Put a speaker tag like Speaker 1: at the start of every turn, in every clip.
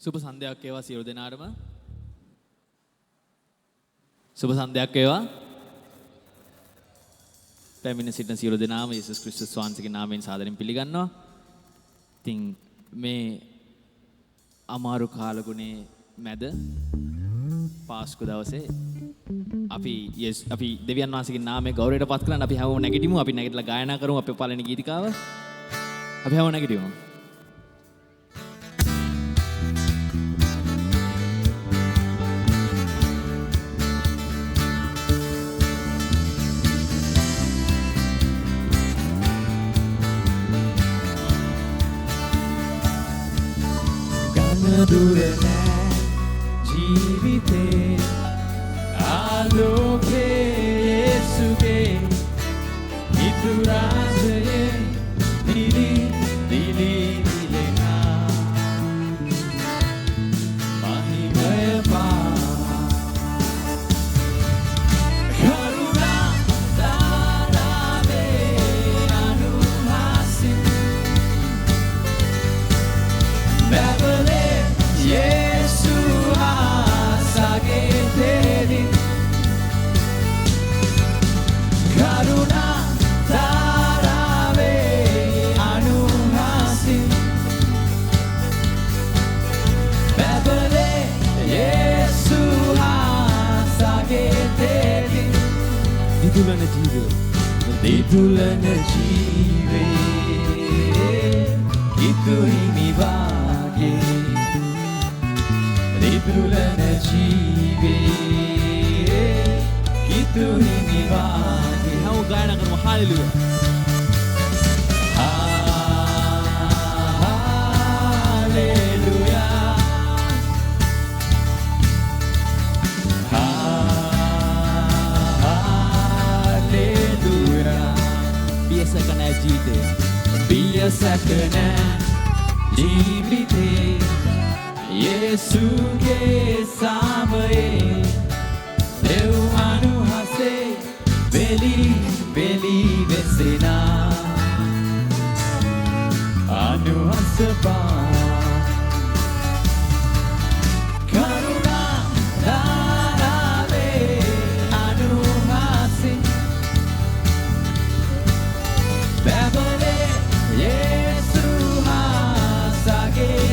Speaker 1: සුබ සන්ධ්‍යාවක් වේවා සියලු දෙනාටම. සුබ සන්ධ්‍යාවක් වේවා. පැමිණ සිටින සියලු දෙනාම යේසුස් ක්‍රිස්තුස් වහන්සේගේ නාමයෙන් සාදරයෙන් පිළිගන්නවා. ඉතින් මේ අමාරු කාලගුණේ මැද පාස්කු දවසේ අපි දෙවියන් වහන්සේගේ නාමයේ ගෞරවයට පත් කරන්න අපි හැමෝම නැගිටිමු. අපි නැගිටලා ගායනා කරමු අපේ පළවෙනි ගීතිකාව. අපි හැමෝම නැගිටිමු.
Speaker 2: දුර නෑ ජීවිතේ ආලෝකේ යේසුගේ ඉතුරාසයේ දිලි දිලි දිලෙනා මහිමය පා කරුණා දානාවේ අනුහාසින් බැබලේ Yesu asagethedi karuna tarave anuhasi babale Yesu asagethedi ditulana jive itu himi bage Ditulana jive itu himi bage
Speaker 1: හැමෝම ගායනා කරමු hallelujah.
Speaker 2: Biasakana jivite Yesuge samaye Dev anuhase beli beli vesena anuhaspa karuna darave anuhase babale Yesu asagethedi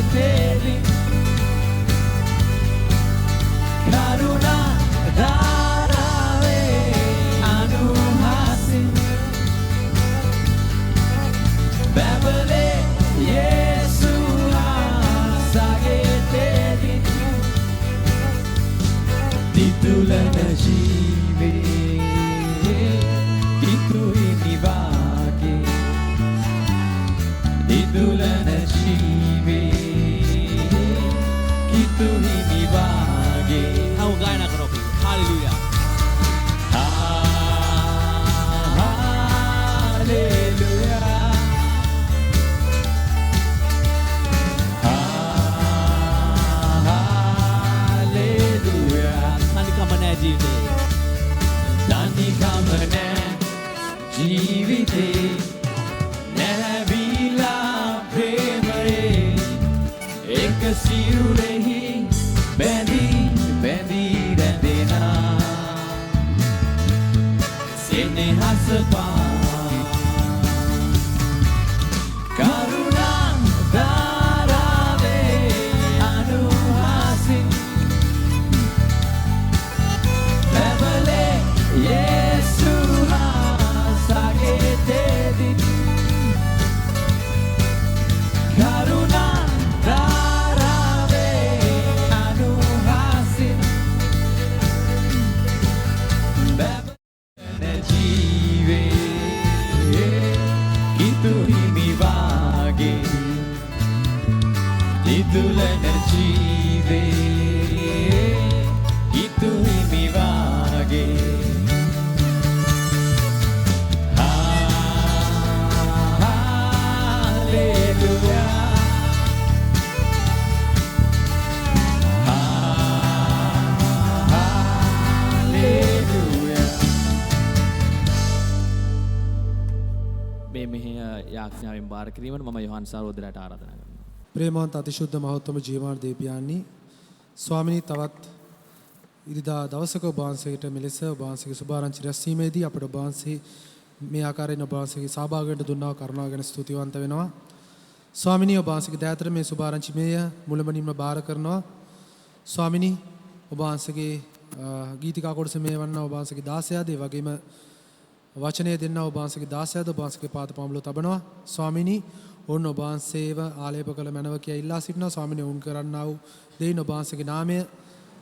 Speaker 2: Karuna darave anuhasi babale Yesu asagethedi ditulana jive itu himi bage ditulana jive itu himi bage
Speaker 1: හැමෝම ගායනා කරමු hallelujah.
Speaker 2: ජීවිතේ නැවිලා ප්‍රේමයේ එක සිරුරෙහි බැඳී බැඳී රැඳෙනා සෙනෙහස පා කරුණා දාරාවේ අනුහාසින් බැබලේ Yesu asagethedi karuna darave anuhasin babana jive itu himi bage ditulana jive itu himi bage
Speaker 1: මේ මෙහි යාඥාවෙන් බාර කිරීමට මම යොහන් සහෝදරයාට ආරාධනා කරනවා.
Speaker 3: ප්‍රේමවන්ත අතිශුද්ධ මහෝත්තම ජීවමාන දේපියානි ස්වාමිනී තවත් ඉරිදා දවසක ඔබ වහන්සේට මෙලෙස ඔබ වහන්සේගේ සුභාරංචි රැස්වීමේදී අපට ඔබ වහන්සේ මේ ආකාරයෙන් ඔබ වහන්සේගේ සහභාගීත්වයට දුන්නා කරුණාව ගැන ස්තුතිවන්ත වෙනවා. ස්වාමිනී ඔබ වහන්සේගේ දයාතර මේ සුභාරංචි මේය මුලමනින්ම බාර කරනවා. ස්වාමිනී ඔබ වහන්සේගේ ගීතිකා කොටස මේවන්න ඔබ වහන්සේගේ 16ද ඒ වගේම වචනය දෙන්න ඔබ වහන්සේගේ 16ද ඔබ වහන්සේගේ පාද පමුණුව තබනවා. ස්වාමිනී ඔන්න ඔබ වහන්සේව ආලේප කළ මැනව කියා ඉල්ලා සිටිනවා. ස්වාමිනී වුන් කරන්නා වූ දෙයින් ඔබ වහන්සේගේ නාමය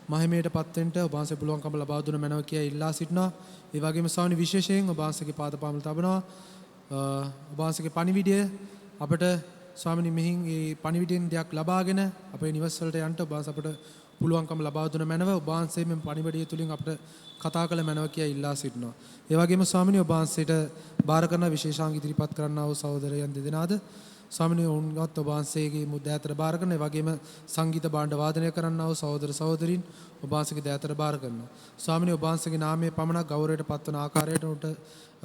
Speaker 3: මහිමයටපත් වෙන්න ඔබ වහන්සේ පුළුවන්කම ලබා දුන මැනව කියා ඉල්ලා සිටිනවා. ඒ වගේම ස්වාමිනී විශේෂයෙන් ඔබ වහන්සේගේ පාද පමුණුව තබනවා. ඔබ වහන්සේගේ පණිවිඩය අපට ස්වාමිනී මෙහින් මේ පණිවිඩයෙන් දෙයක් ලබාගෙන අපේ නිවස් වලට යන්න ඔබ වහන්සේ අපට පුළුවන්කම ලබා දුන මැනව ඔබ වහන්සේ මේ පණිවිඩය තුලින් අපට කතා කළ මැනව කියා ඉල්ලා සිටිනවා. ඒ වගේම ස්වාමිනී ඔබ වහන්සේට බාර කරන විශේෂාංග ඉදිරිපත් කරන්නා වූ සහෝදරයන් දෙදෙනාද ස්වාමිනී වුන්වත් ඔබ වහන්සේගේ දයාතර බාර කරන ඒ වගේම සංගීත භාණ්ඩ වාදනය කරන්නා වූ සහෝදර සහෝදරීන් ඔබ වහන්සේගේ දයාතර බාර කරනවා. ස්වාමිනී ඔබ වහන්සේගේ නාමයේ පමණක් ගෞරවයට පත්වන ආකාරයට උට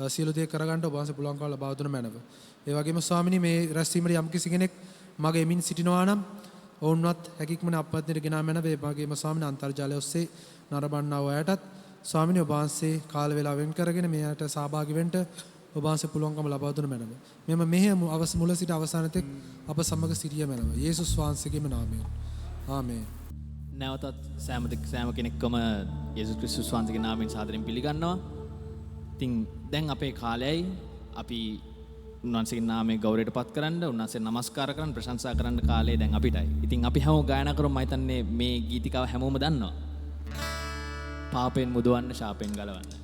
Speaker 3: සියලු දේ කරගන්න ඔබ වහන්සේ පුළුවන්කම ලබා දුන මැනව. ඒ වගේම ස්වාමිනී මේ රැස්වීමේ යම් කිසි කෙනෙක් මගේ එමින් සිටිනවා නම් ඔවුන්වත් හැකියක්මන අපත්‍යට ගෙනා මැනව. ඒ වගේම ස්වාමිනී අන්තර්ජාලය ඔස්සේ නරඹන්නා වූ අයටත් ස්වාමිනී ඔබ වහන්සේ කාල වේලාව වෙන් කරගෙන මෙයට සහභාගී වෙන්න ඔබ වහන්සේ පුළුවන්කම ලබා දුන මැනව. මෙම මෙහෙය මුල සිට අවසාන තෙක් අප සමග සිටිය මැනව. යේසුස් වහන්සේගේම නාමයෙන්. ආමේන්.
Speaker 1: නැවතත් සෑම කෙනෙක්ම යේසුස් ක්‍රිස්තුස් වහන්සේගේ නාමයෙන් සාදරයෙන් පිළිගන්නවා. ඉතින් දැන් අපේ කාලයයි අපි උන්වහන්සේගේ නාමයේ ගෞරවයට පත් කරන්න, උන්වහන්සේ නමස්කාර කරන්න, ප්‍රශංසා කරන්න කාලේ දැන් අපිටයි. ඉතින් අපි හැමෝම ගායනා කරමු. මම හිතන්නේ මේ ගීතිකාව හැමෝම දන්නවා. පාපෙන් මුදවන්න, ශාපෙන් ගලවන්න.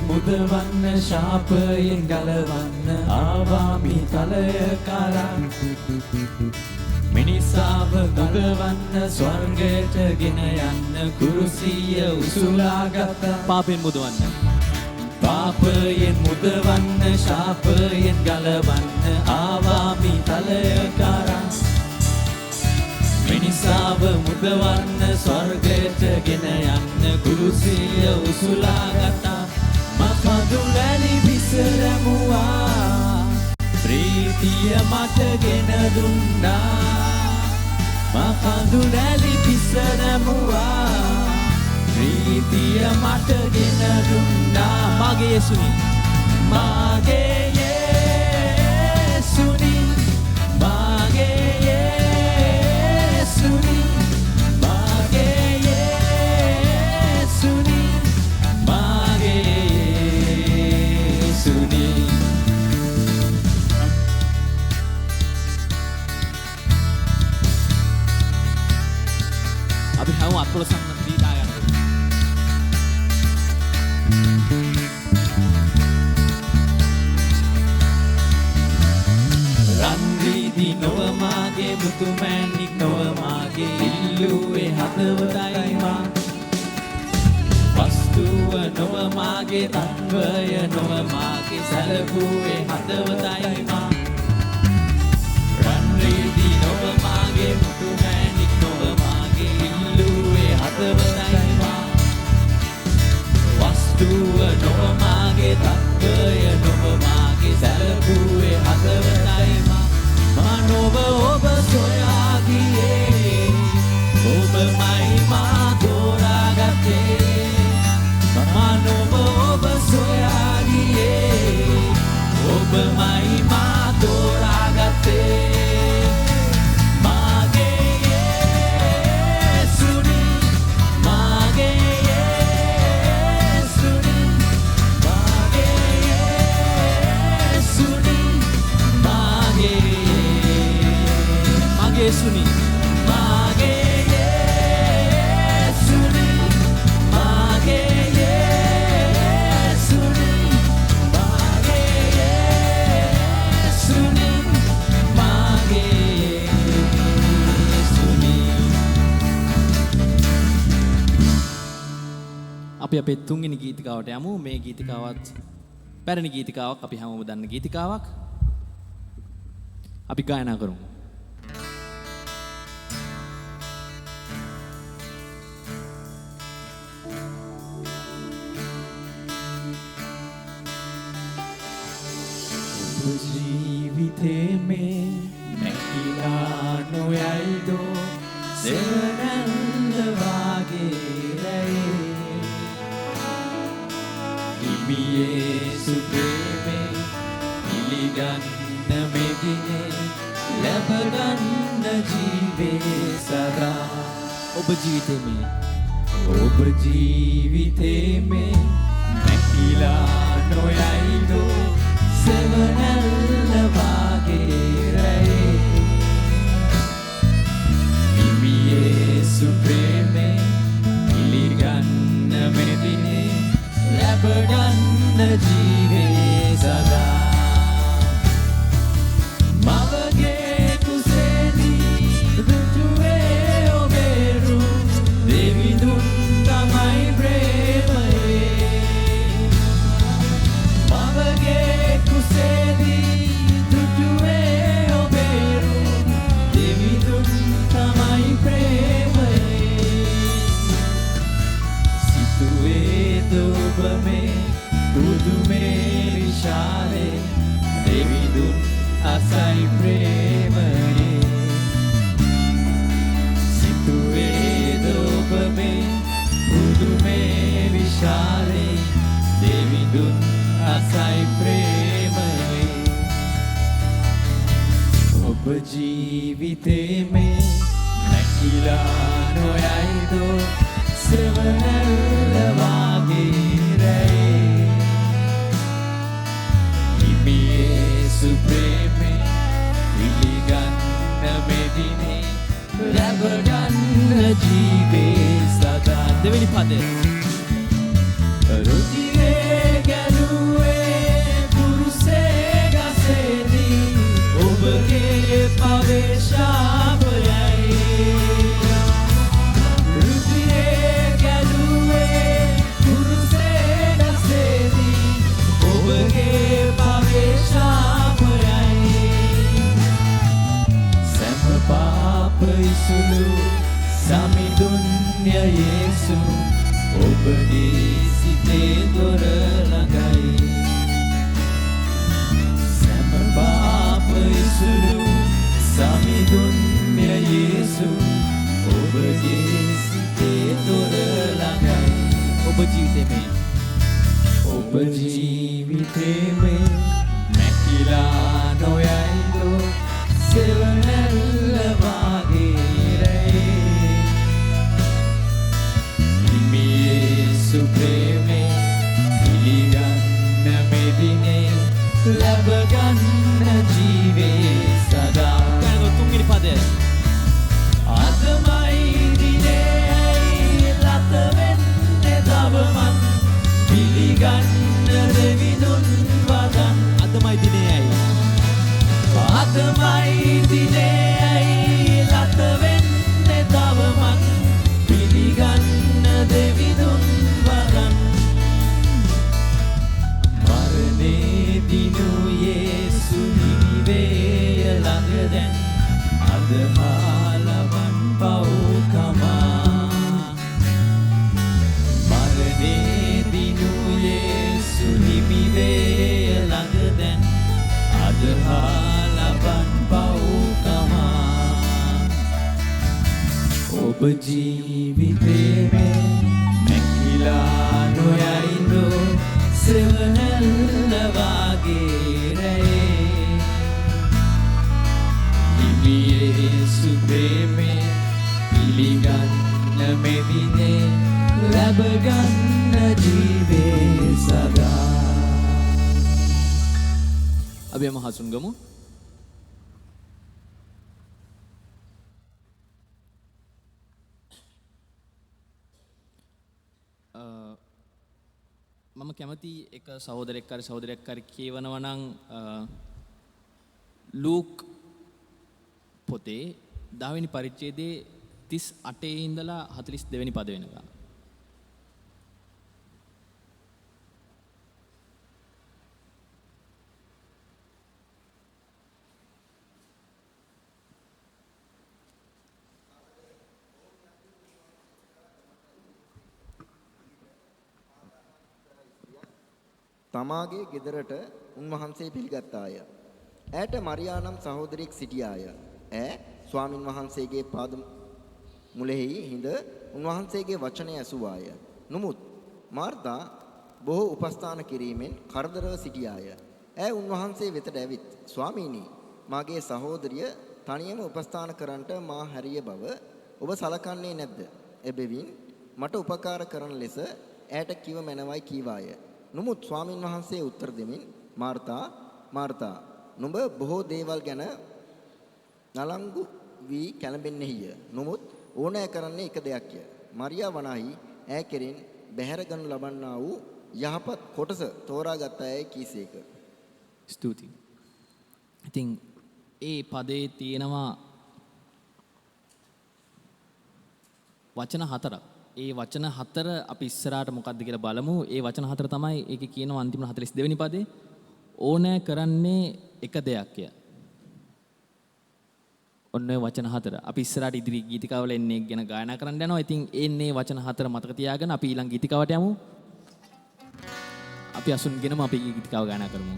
Speaker 2: මුදවන්න ශාපයෙන් ගලවන්න ආවා මේ තලය කරා මිනිසාව මුදවන්න ස්වර්ගයට ගෙන යන්න කුරුසිය උසුලාගත්
Speaker 1: පාපෙන් මුදවන්න
Speaker 2: පාපයෙන් මුදවන්න ශාපයෙන් ගලවන්න ආවා මේ තලය කරා මිනිසාව මුදවන්න ස්වර්ගයට ගෙන යන්න කුරුසිය උසුලාගත්තා මකඳුලැලි විසරමුවා ප්‍රීතිය මට ගෙන දුන්නා මකඳුලැලි විසරමුවා ප්‍රීතිය මට ගෙන දුන්නා මගේ යේසුනි මගේ යේසුනි මගේ යේසුනි මගේ යේසුනි
Speaker 1: අපි හැමෝම අත්පොළ සම්මත දීලා යනවා.
Speaker 2: රන් රීදි නොව මාගේ මුතු මැණික් නොව මාගේ ඉල්ලුවේ හදවතයි මා වස්තුව නොව මාගේ තත්වය නොව මාගේ සැලකුවේ හදවතයි මා රන් රීදි නොව මාගේ මුතු මැණික් නොව මාගේ ඉල්ලුවේ හදවතයි මා වස්තුව නොව මාගේ තත්වය නොව මාගේ සැලකුවේ හදවතයි මා නොව ඔබ සොයා ගියේ ඔබමයි මා තෝරාගත්තේ නොව ඔබ සොයා ගියේ ඔබමයි මා තෝරාගත්තේ මාගේ යේසුනි මාගේ යේසුනි මාගේ යේසුනි මාගේ යේසුනි මාගේ යේසුනි මාගේ යේසුනි මාගේ යේසුනි මාගේ යේසුනි
Speaker 1: අපි අපේ තුන්වෙනි ගීතිකාවට යමු. මේ ගීතිකාවත් පැරණි ගීතිකාවක්, අපි හැමෝම දන්න ගීතිකාවක්. අපි ගායනා කරමු.
Speaker 2: ජීවිතේ මේ නැකිලා නොයයිදෝ සෙවනල්ල වාගේ රැයේ ඉබියේ සුප්‍රේමේ පිළිගන්න මෙදිනේ ලැබගන්න ජීවේ සදා
Speaker 1: ඔබ ජීවිතේ මේ
Speaker 2: ඔබ ජීවිතේ මේ නැකිලා නොයයිදෝ සෙවනල්ල වාගේ රැයේ ඉබියේ සුප්‍රේමේ පිළිගන්න මෙදිනේ ලැබගන්න ජීවේ සදා මවගේ කුසේදී දුටුවේ ඔබේරු දෙවිඳුන් තමයි ප්‍රේමයේ මවගේ කුසේදී දුටුවේ ඔබේරු දෙවිඳුන් තමයි ප්‍රේමයේ සිතුවේ දොබ මේ පුදුමේ විශාලේ දෙවිඳුන් asai premaye situe dobame udume vishale devidun asai premaye ඔබ ජීවිතේ මේ නැකිලා නොයයිදෝ සෙවනල්ල වාගේ රැයේ ඉබියේ සුප්‍රේමේ පිළිගන්න මෙදිනේ ලැබගන්න ජීවේ සදා
Speaker 1: දෙවෙනි පදේ
Speaker 2: රුධිරේ ගැලුවේ පුරුසේ ගසේදී ඔබගේ පවේශාපයයි රුධිරේ ගැලුවේ පුරුසේ ගසේදී ඔබගේ පවේශාපයයි සැම පාප ඉසුළු සමිඳුන්‍ය යේසු ඔබගේ සිතේ දොර ළඟයි සැම පාප ඉසුළු සමිඳුන්‍ය යේසු ඔබගේ සිතේ දොර ළඟයි
Speaker 1: ඔබ ජීවිතේ මේ
Speaker 2: ඔබ ජීවිතේ මේ නැකිලා නොයයිදෝ සෙවනල්ල වාගේ රැයේ ඉබියේ සුප්‍රේමේ පිළිගන්න මෙදිනේ ලැබගන්න ජීවේ සදා
Speaker 1: ගායනා තුන්වෙනි පදේ
Speaker 2: අදමයි දිනේ ලත වෙන්නේ තවමත් පිළිගන්න දෙවිඳුන් වදන්
Speaker 1: අදමයි දිනේයි
Speaker 2: අදමයි දිනේ ලත වෙන්නේ තවමත් පිළිගන්න දෙවිඳුන් වදන් මරණේ දිනු යේසු නිවිවේ ළඟ දැන් අදහාලවන් පව්කමා මරණේ දිනු යේසු නිවිවේ ළඟ දැන් අදහාලවන් පව්කමා ඔබ ජීවිතේ මේ නැකිලා නොයයිදෝ සෙවනල්ල වාගේ රැයේ ඉබියේ සුප්‍රේමේ පිළිගන්න මෙදිනේ ලැබගන්න ජීවේ සදා
Speaker 1: අපි යමු හසුන් ගමු. මම කැමති එක සහෝදරෙක් හරි සහෝදරියක් හරි කියවනවා නම් ලූක් පොතේ 10 වෙනි පරිච්ඡේදයේ 38 ඉඳලා 42 වෙනි පද වෙනකම්.
Speaker 4: තමාගේ ගෙදරට උන්වහන්සේ පිළිගත්තාය. ඈට මරියා නම් සහෝදරියක් සිටියාය. ඈ ස්වාමින් වහන්සේගේ පාද මුලෙහි හිඳ උන්වහන්සේගේ වචනය ඇසුවාය. නමුත් මාර්තා බොහෝ උපස්ථාන කිරීමෙන් කරදරව සිටියාය. ඈ උන්වහන්සේ වෙතට ඇවිත් ස්වාමීනි මාගේ සහෝදරිය තනියම උපස්ථාන කරන්නට මා හැරිය බව ඔබ සලකන්නේ නැද්ද? එබැවින් මට උපකාර කරන ලෙස ඈට කිව මැනවයි කීවාය. නමුත් ස්වාමින් වහන්සේ උත්තර දෙමින් මාර්තා මාර්තා නුඹ බොහෝ දේවල් ගැන නලංගු වී කැළඹෙන්නේය. නමුත් ඕනෑ කරන්නේ එක දෙයක්ය. මරියා වනාහි ඈ කෙරෙන් බැහැර ගනු ලබන්නා වූ යහපත් කොටස තෝරාගත් අයයි කීසේක.
Speaker 1: ස්තුතියි. ඉතින් ඒ පදේ තියෙනවා වචන හතරක්. ඒ වචන හතර අපි ඉස්සරහට මොකක්ද කියලා බලමු. ඒ වචන හතර තමයි ඒකේ කියනවා අන්තිම 42 වෙනි පදේ ඕනෑ කරන්නේ එක දෙයක්ය. ඔන්න ඔය වචන හතර. අපි ඉස්සරහට ඉදිරි ගීතිකාවල එන්නේ ගැන ගායනා කරන්න යනවා. ඉතින් එන්නේ වචන හතර මතක තියාගෙන අපි ඊළඟ ගීතිකාවට යමු. අපි අසුන්ගෙනම අපි ගීතිකාව ගායනා කරමු.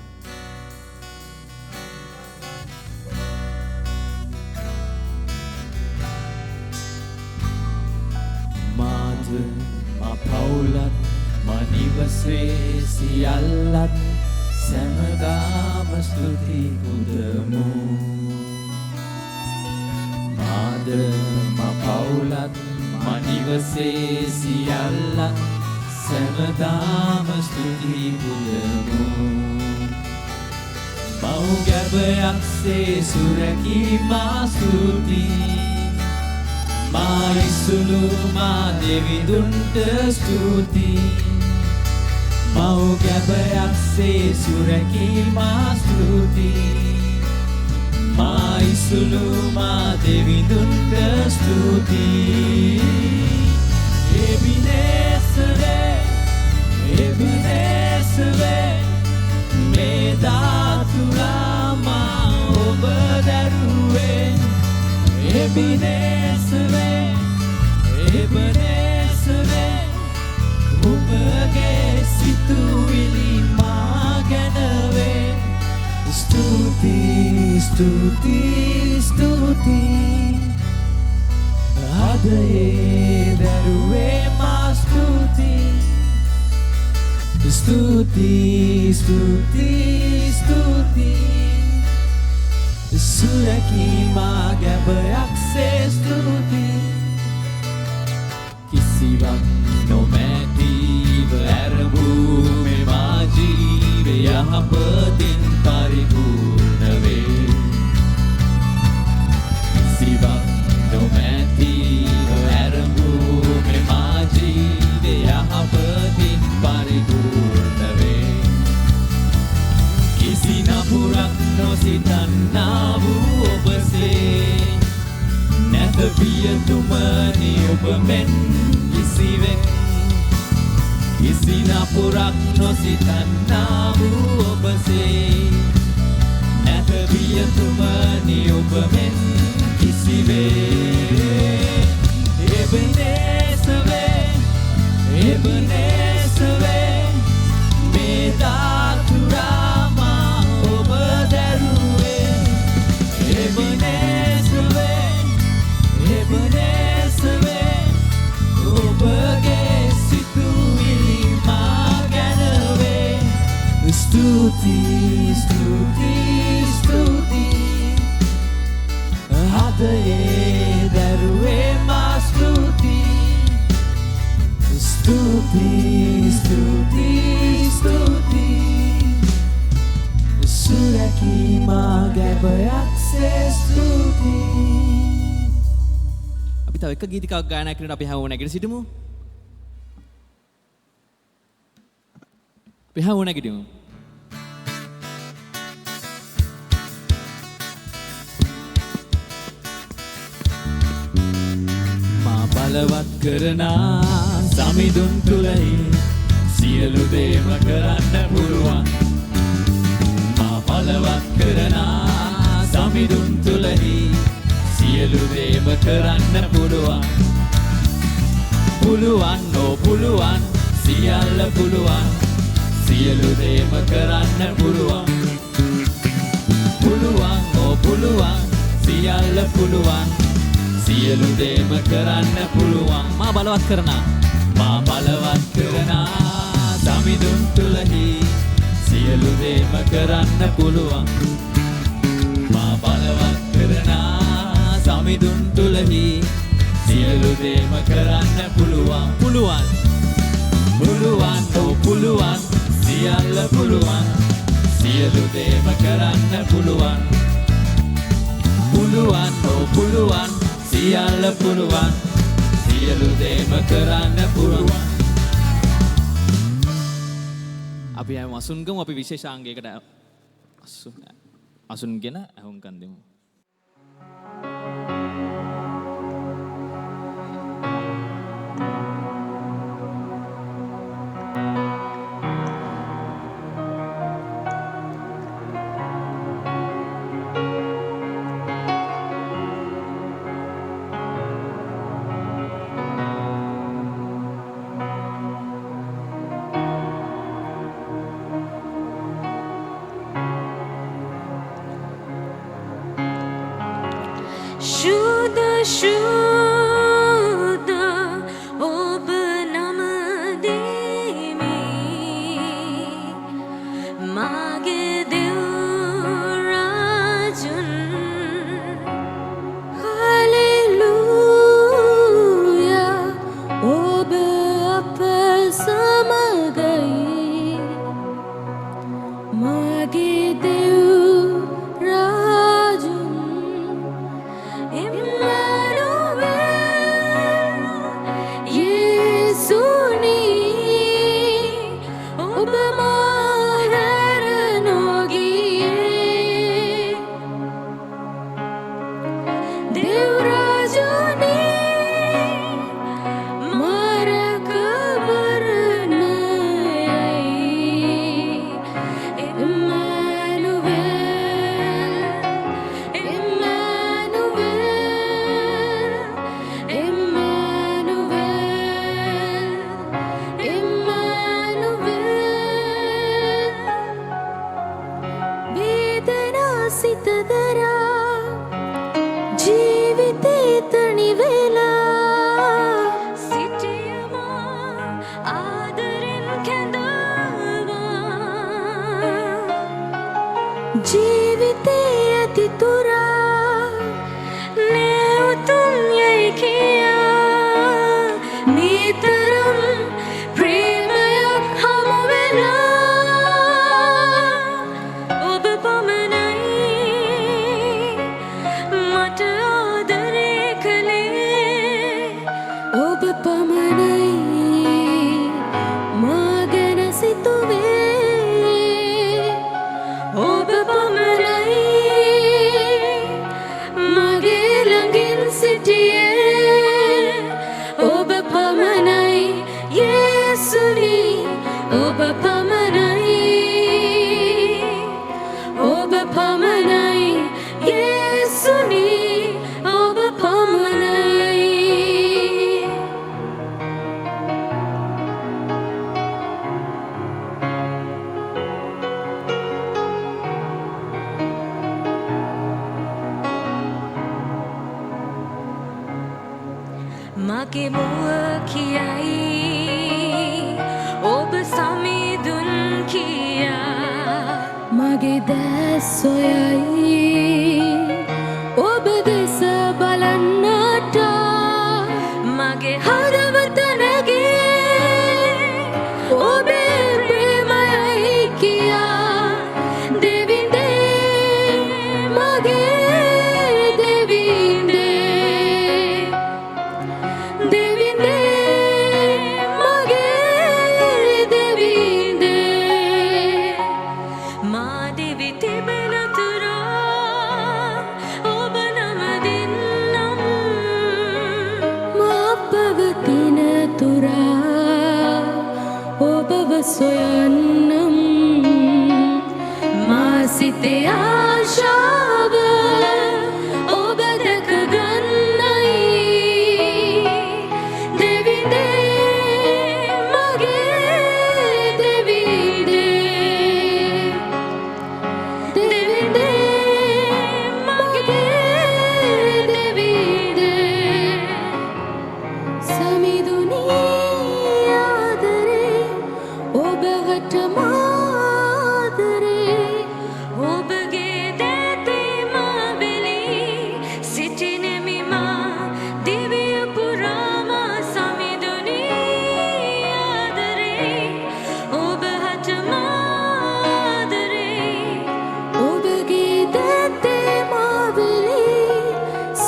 Speaker 2: මාද මා පවුලත් මා නිවසේ සියල්ලත් සැමදාම ස්තුති පුදමු. මාද මා පවුලත් මා නිවසේ සියල්ලත් සැමදාම ස්තුති පුදමු. මව් ගැබයක්සේ සුරැකී මා ස්තුති. මා ඉසුළු මා දෙවිඳුන්ට ස්තුති. මව් ගැබයක්සේ සුරැකී මා ස්තුති. මා ඉසුළු මා දෙවිඳුන්ට ස්තුති. එබිනෙසරේ මේ දාතුරා මා ඔබ දරුවේ. එබිනෙසරේ ඔබගේ සිතුවිලි මා ගැනවේ. ස්තුති ස්තුති ස්තුති හදයේ දරුවේ මා ස්තුති. ස්තුති ස්තුති ස්තුති සුරැකී මා ගැබයක්සේ ස්තුති. කිසිවක් නොමැතිව ඇරඹූ මෙමා ජීවය යහපතින් පරිපූර්ණ වේ. කිසිවක් නොමැතිව ඇරඹූ මෙමා ජීවය යහපතින් පරිපූර්ණ වේ. කිසි නපුරක් නොසිතන්නා වූ ඔබසේ නැත පියතුමනි ඔබ මෙන් කිසිවෙක්. කිසි නපුරක් නොසිතන්නා වූ ඔබසේ නැත පියතුමනි ඔබ මෙන් කිසිවෙක්. එබෙනෙසරේ මේ දාතුරා මා ඔබ දරුවේ. එබෙනෙසරේ ඔබගේ සිතුවිලි මා ගැනවේ. ස්තුති ස්තුති ස්තුති හදයේ දරුවේ මා ස්තුති. ස්තුති ස්තුති ස්තුති සුරැකී මා ගැබයක්සේ ස්තුති.
Speaker 1: අපි තව එක ගීතිකාවක් ගායනා කරනකොට අපි හැමෝම නැගිට සිටමු. අපි හැමෝම නැගිටමු.
Speaker 2: මා බලවත් කරනා සමිඳුන් තුලයි සියලු දේම කරන්න පුළුවන්. මා බලවත් කරනා සමිඳුන් තුලයි සියලු දේම කරන්න පුළුවන්. පුළුවන් ඕ පුළුවන් සියල්ල පුළුවන්. සියලු දේම කරන්න පුළුවන් පුළුවන් ඕ පුළුවන් සියල්ල පුළුවන් සියලු දේම කරන්න පුළුවන්
Speaker 1: මා බලවත් කරනා
Speaker 2: මා බලවත් කරනා සමිඳුන් තුලහි සියලු දේම කරන්න පුළුවන් මා බලවත් කරනා සමිඳුන් තුලහි සියලු දේම කරන්න පුළුවන්
Speaker 1: පුළුවන්
Speaker 2: පුළුවන් ඕ පුළුවන් සියල්ල පුළුවන් සියලු දේම කරන්න පුළුවන් පුළුවන් ඕ පුළුවන් සියල්ල පුළුවන් සියලු දේම කරන්න පුළුවන්
Speaker 1: අපි අය අසුන්ගමු අපි විශේෂාංගයකට අසුන්ගෙන ඇහුම්කන් දෙමු
Speaker 5: Shuddha Shuddha Ob Nam Demi Mage Dev Rajun Hallelujah Ob Apa Samagai Mage Dev Rajun Mage muwa kiyai Ob samidun kiya Mage das soyai Ob desa balannata Mage hadawata nage Obe premayai kiya Devinde mage devinde Devinde mage devinde Ma devi tibena tura Ob nam dinnam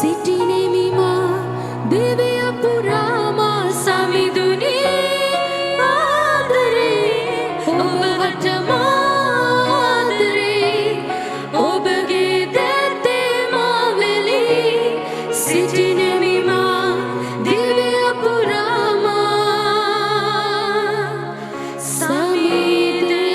Speaker 5: සිටිනෙමිමා දිව්‍ය පුරාමා සමිඳුනි ආදරේ ඔබට මාදරේ ඔබගේ දැත්තේ මාවෙලි සිටිනෙමිමා දිව්‍ය පුරාමා සමිඳේ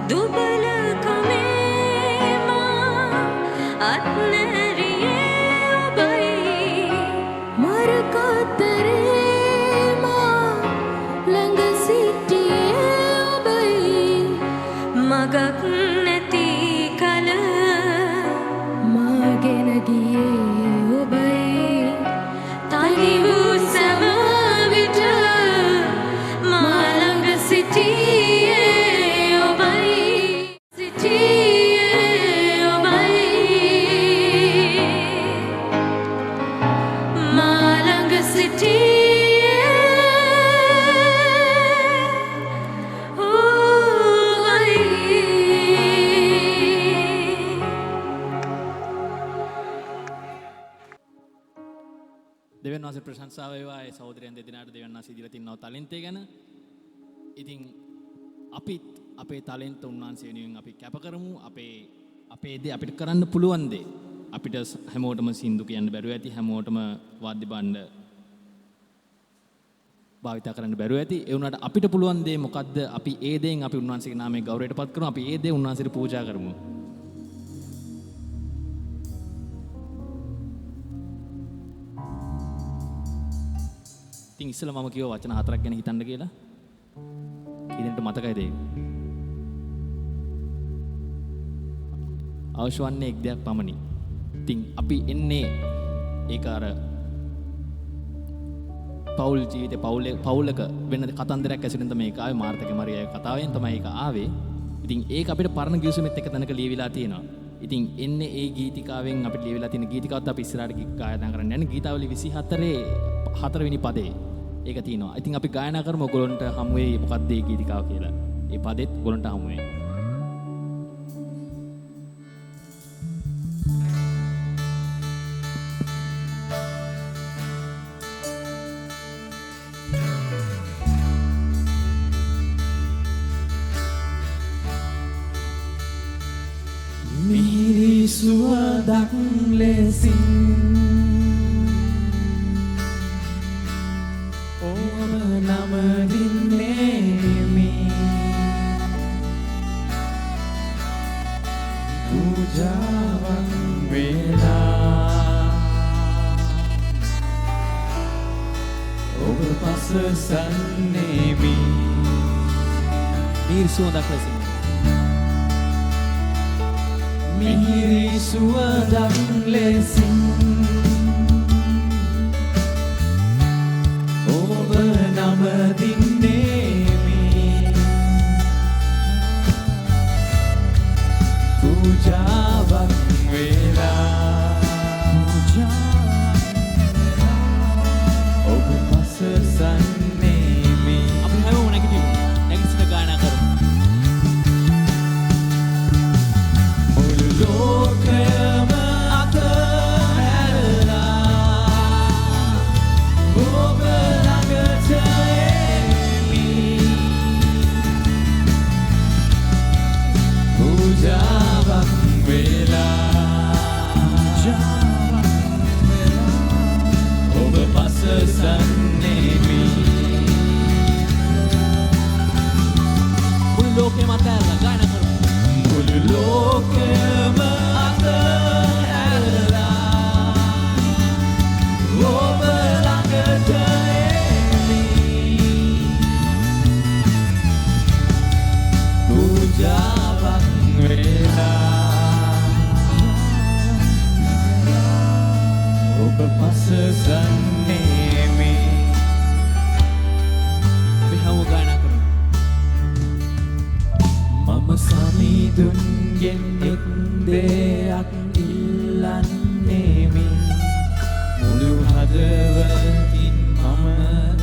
Speaker 5: දුබල කමේමා අත්නරියේ ඔබයි මරකතරේමා ළඟ සිටියේ ඔබයි මගක් නැති කල මාගෙන ගියේ ඔබයි තනි වූ සැම විට මා ළඟ සිටියේ
Speaker 1: දෙවියන් වහන්සේ ප්‍රශංසා වේවා ඒ සහෝදරයන් දෙදෙනාට දෙවියන් වහන්සේ දීලා තින්නව ටැලන්ට් එක ගැන. ඉතින් අපිත් අපේ ටැලන්ට් උන්වහන්සේ වෙනුවෙන් අපි කැප කරමු. අපේ දේ අපිට කරන්න පුළුවන් දේ. අපිට හැමෝටම සින්දු කියන්න බැරුව ඇති, හැමෝටම වාද්‍ය භාණ්ඩ භාවිතා කරන්න බැරුව ඇති. ඒ වුණාට අපිට පුළුවන් දේ මොකද්ද? අපි ඒ දේෙන් අපි උන්වහන්සේගේ නාමයෙන් ගෞරවයටපත් කරමු. අපි ඒ දේ උන්වහන්සේට පූජා කරමු. ඉතින් ඉස්සෙල්ලා මම කිව්ව වචන 4ක් ගැන හිතන්න කියලා. කීදෙනට මතකයිද ඒක? අවශ්‍ය වන්නේ එක් දෙයක් පමණි. ඉතින් අපි එන්නේ ඒක අර පෞල් ජීවිතේ පෞලක වෙන කතන්දරයක් ඇසුරින් තමයි ඒක ආවේ. මාර්තගේ මරියාගේ කතාවෙන් තමයි ඒක ආවේ. ඉතින් ඒක අපිට පරණ ගිවිසුමෙත් එක තැනක ලියවිලා තියෙනවා. ඉතින් එන්නේ ඒ ගීතිකාවෙන් අපිට ලියවිලා තියෙන ගීතිකාවත් අපි ඉස්සරහට ගායනා කරන්න යන්නේ. ගීතාවලි 24 4වෙනි පදේ ඒක තියෙනවා. ඉතින් අපි ගායනා කරමු ඔයගොල්ලන්ට හමු වෙයි මොකක්ද මේ ගීතිකාව කියලා. ඒ පදෙත් ඔයගොල්ලන්ට හමු වෙයි.
Speaker 2: මිහිරි සුවඳක් ලෙසින් ඔබ නමදින්නේමි පූජාවන් වේලා ඔබ පසසන්නේමි
Speaker 1: මිහිරි සුවඳක් ලෙසින්
Speaker 2: මිහිරි සුවඳක් ලෙසින් ඔබ නමදින්නේමි පූජාවක් වේලා ඔබ පසසන්නේමි.
Speaker 1: අපි හැමෝම නැගිටින්න ගායනා කරමු.
Speaker 2: ලෝකයම අතහැරලා ඔබ ළඟට එමි පූජාවක් වේලා ඔබ පසසන්නේමි
Speaker 1: මුළු ලෝකෙම අතහැරලා ගායනා කරමු.
Speaker 2: මුළු ලෝකයම අතහැරලා ඔබ ළඟට එමි පූජාවක් වේලා ඔබ පසසන්නේමි.
Speaker 1: අපි හැමෝම ගායනා කරමු.
Speaker 2: මම සමිඳුන්ගෙන් එක් දෙයක් ඉල්ලන්නේමි මුළු හදවතින් මම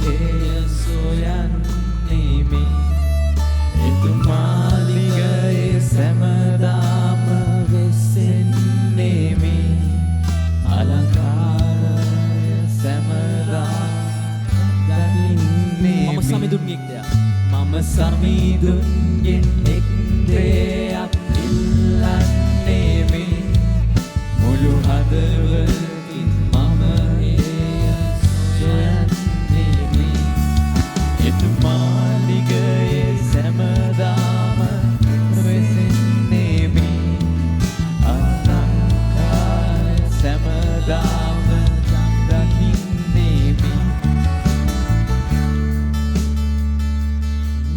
Speaker 2: එය සොයන්නේමි එතුමාලිගයේ සැමදාම වෙස්සෙන්නේමි අලංකාරය සැමදාම දකින්නේමි
Speaker 1: මම සමිඳුන්ගෙක් දෙයක්
Speaker 2: මම සමිඳුන්ගෙන් එක් දෙයක් ඉල්ලන්නේමි මුළු හදවතින් මම එය සොයන්නේමි එතුමාලිගයේ සැමදාම වෙසෙන්නේමි අලංකාර සැමදාම දකින්නේමි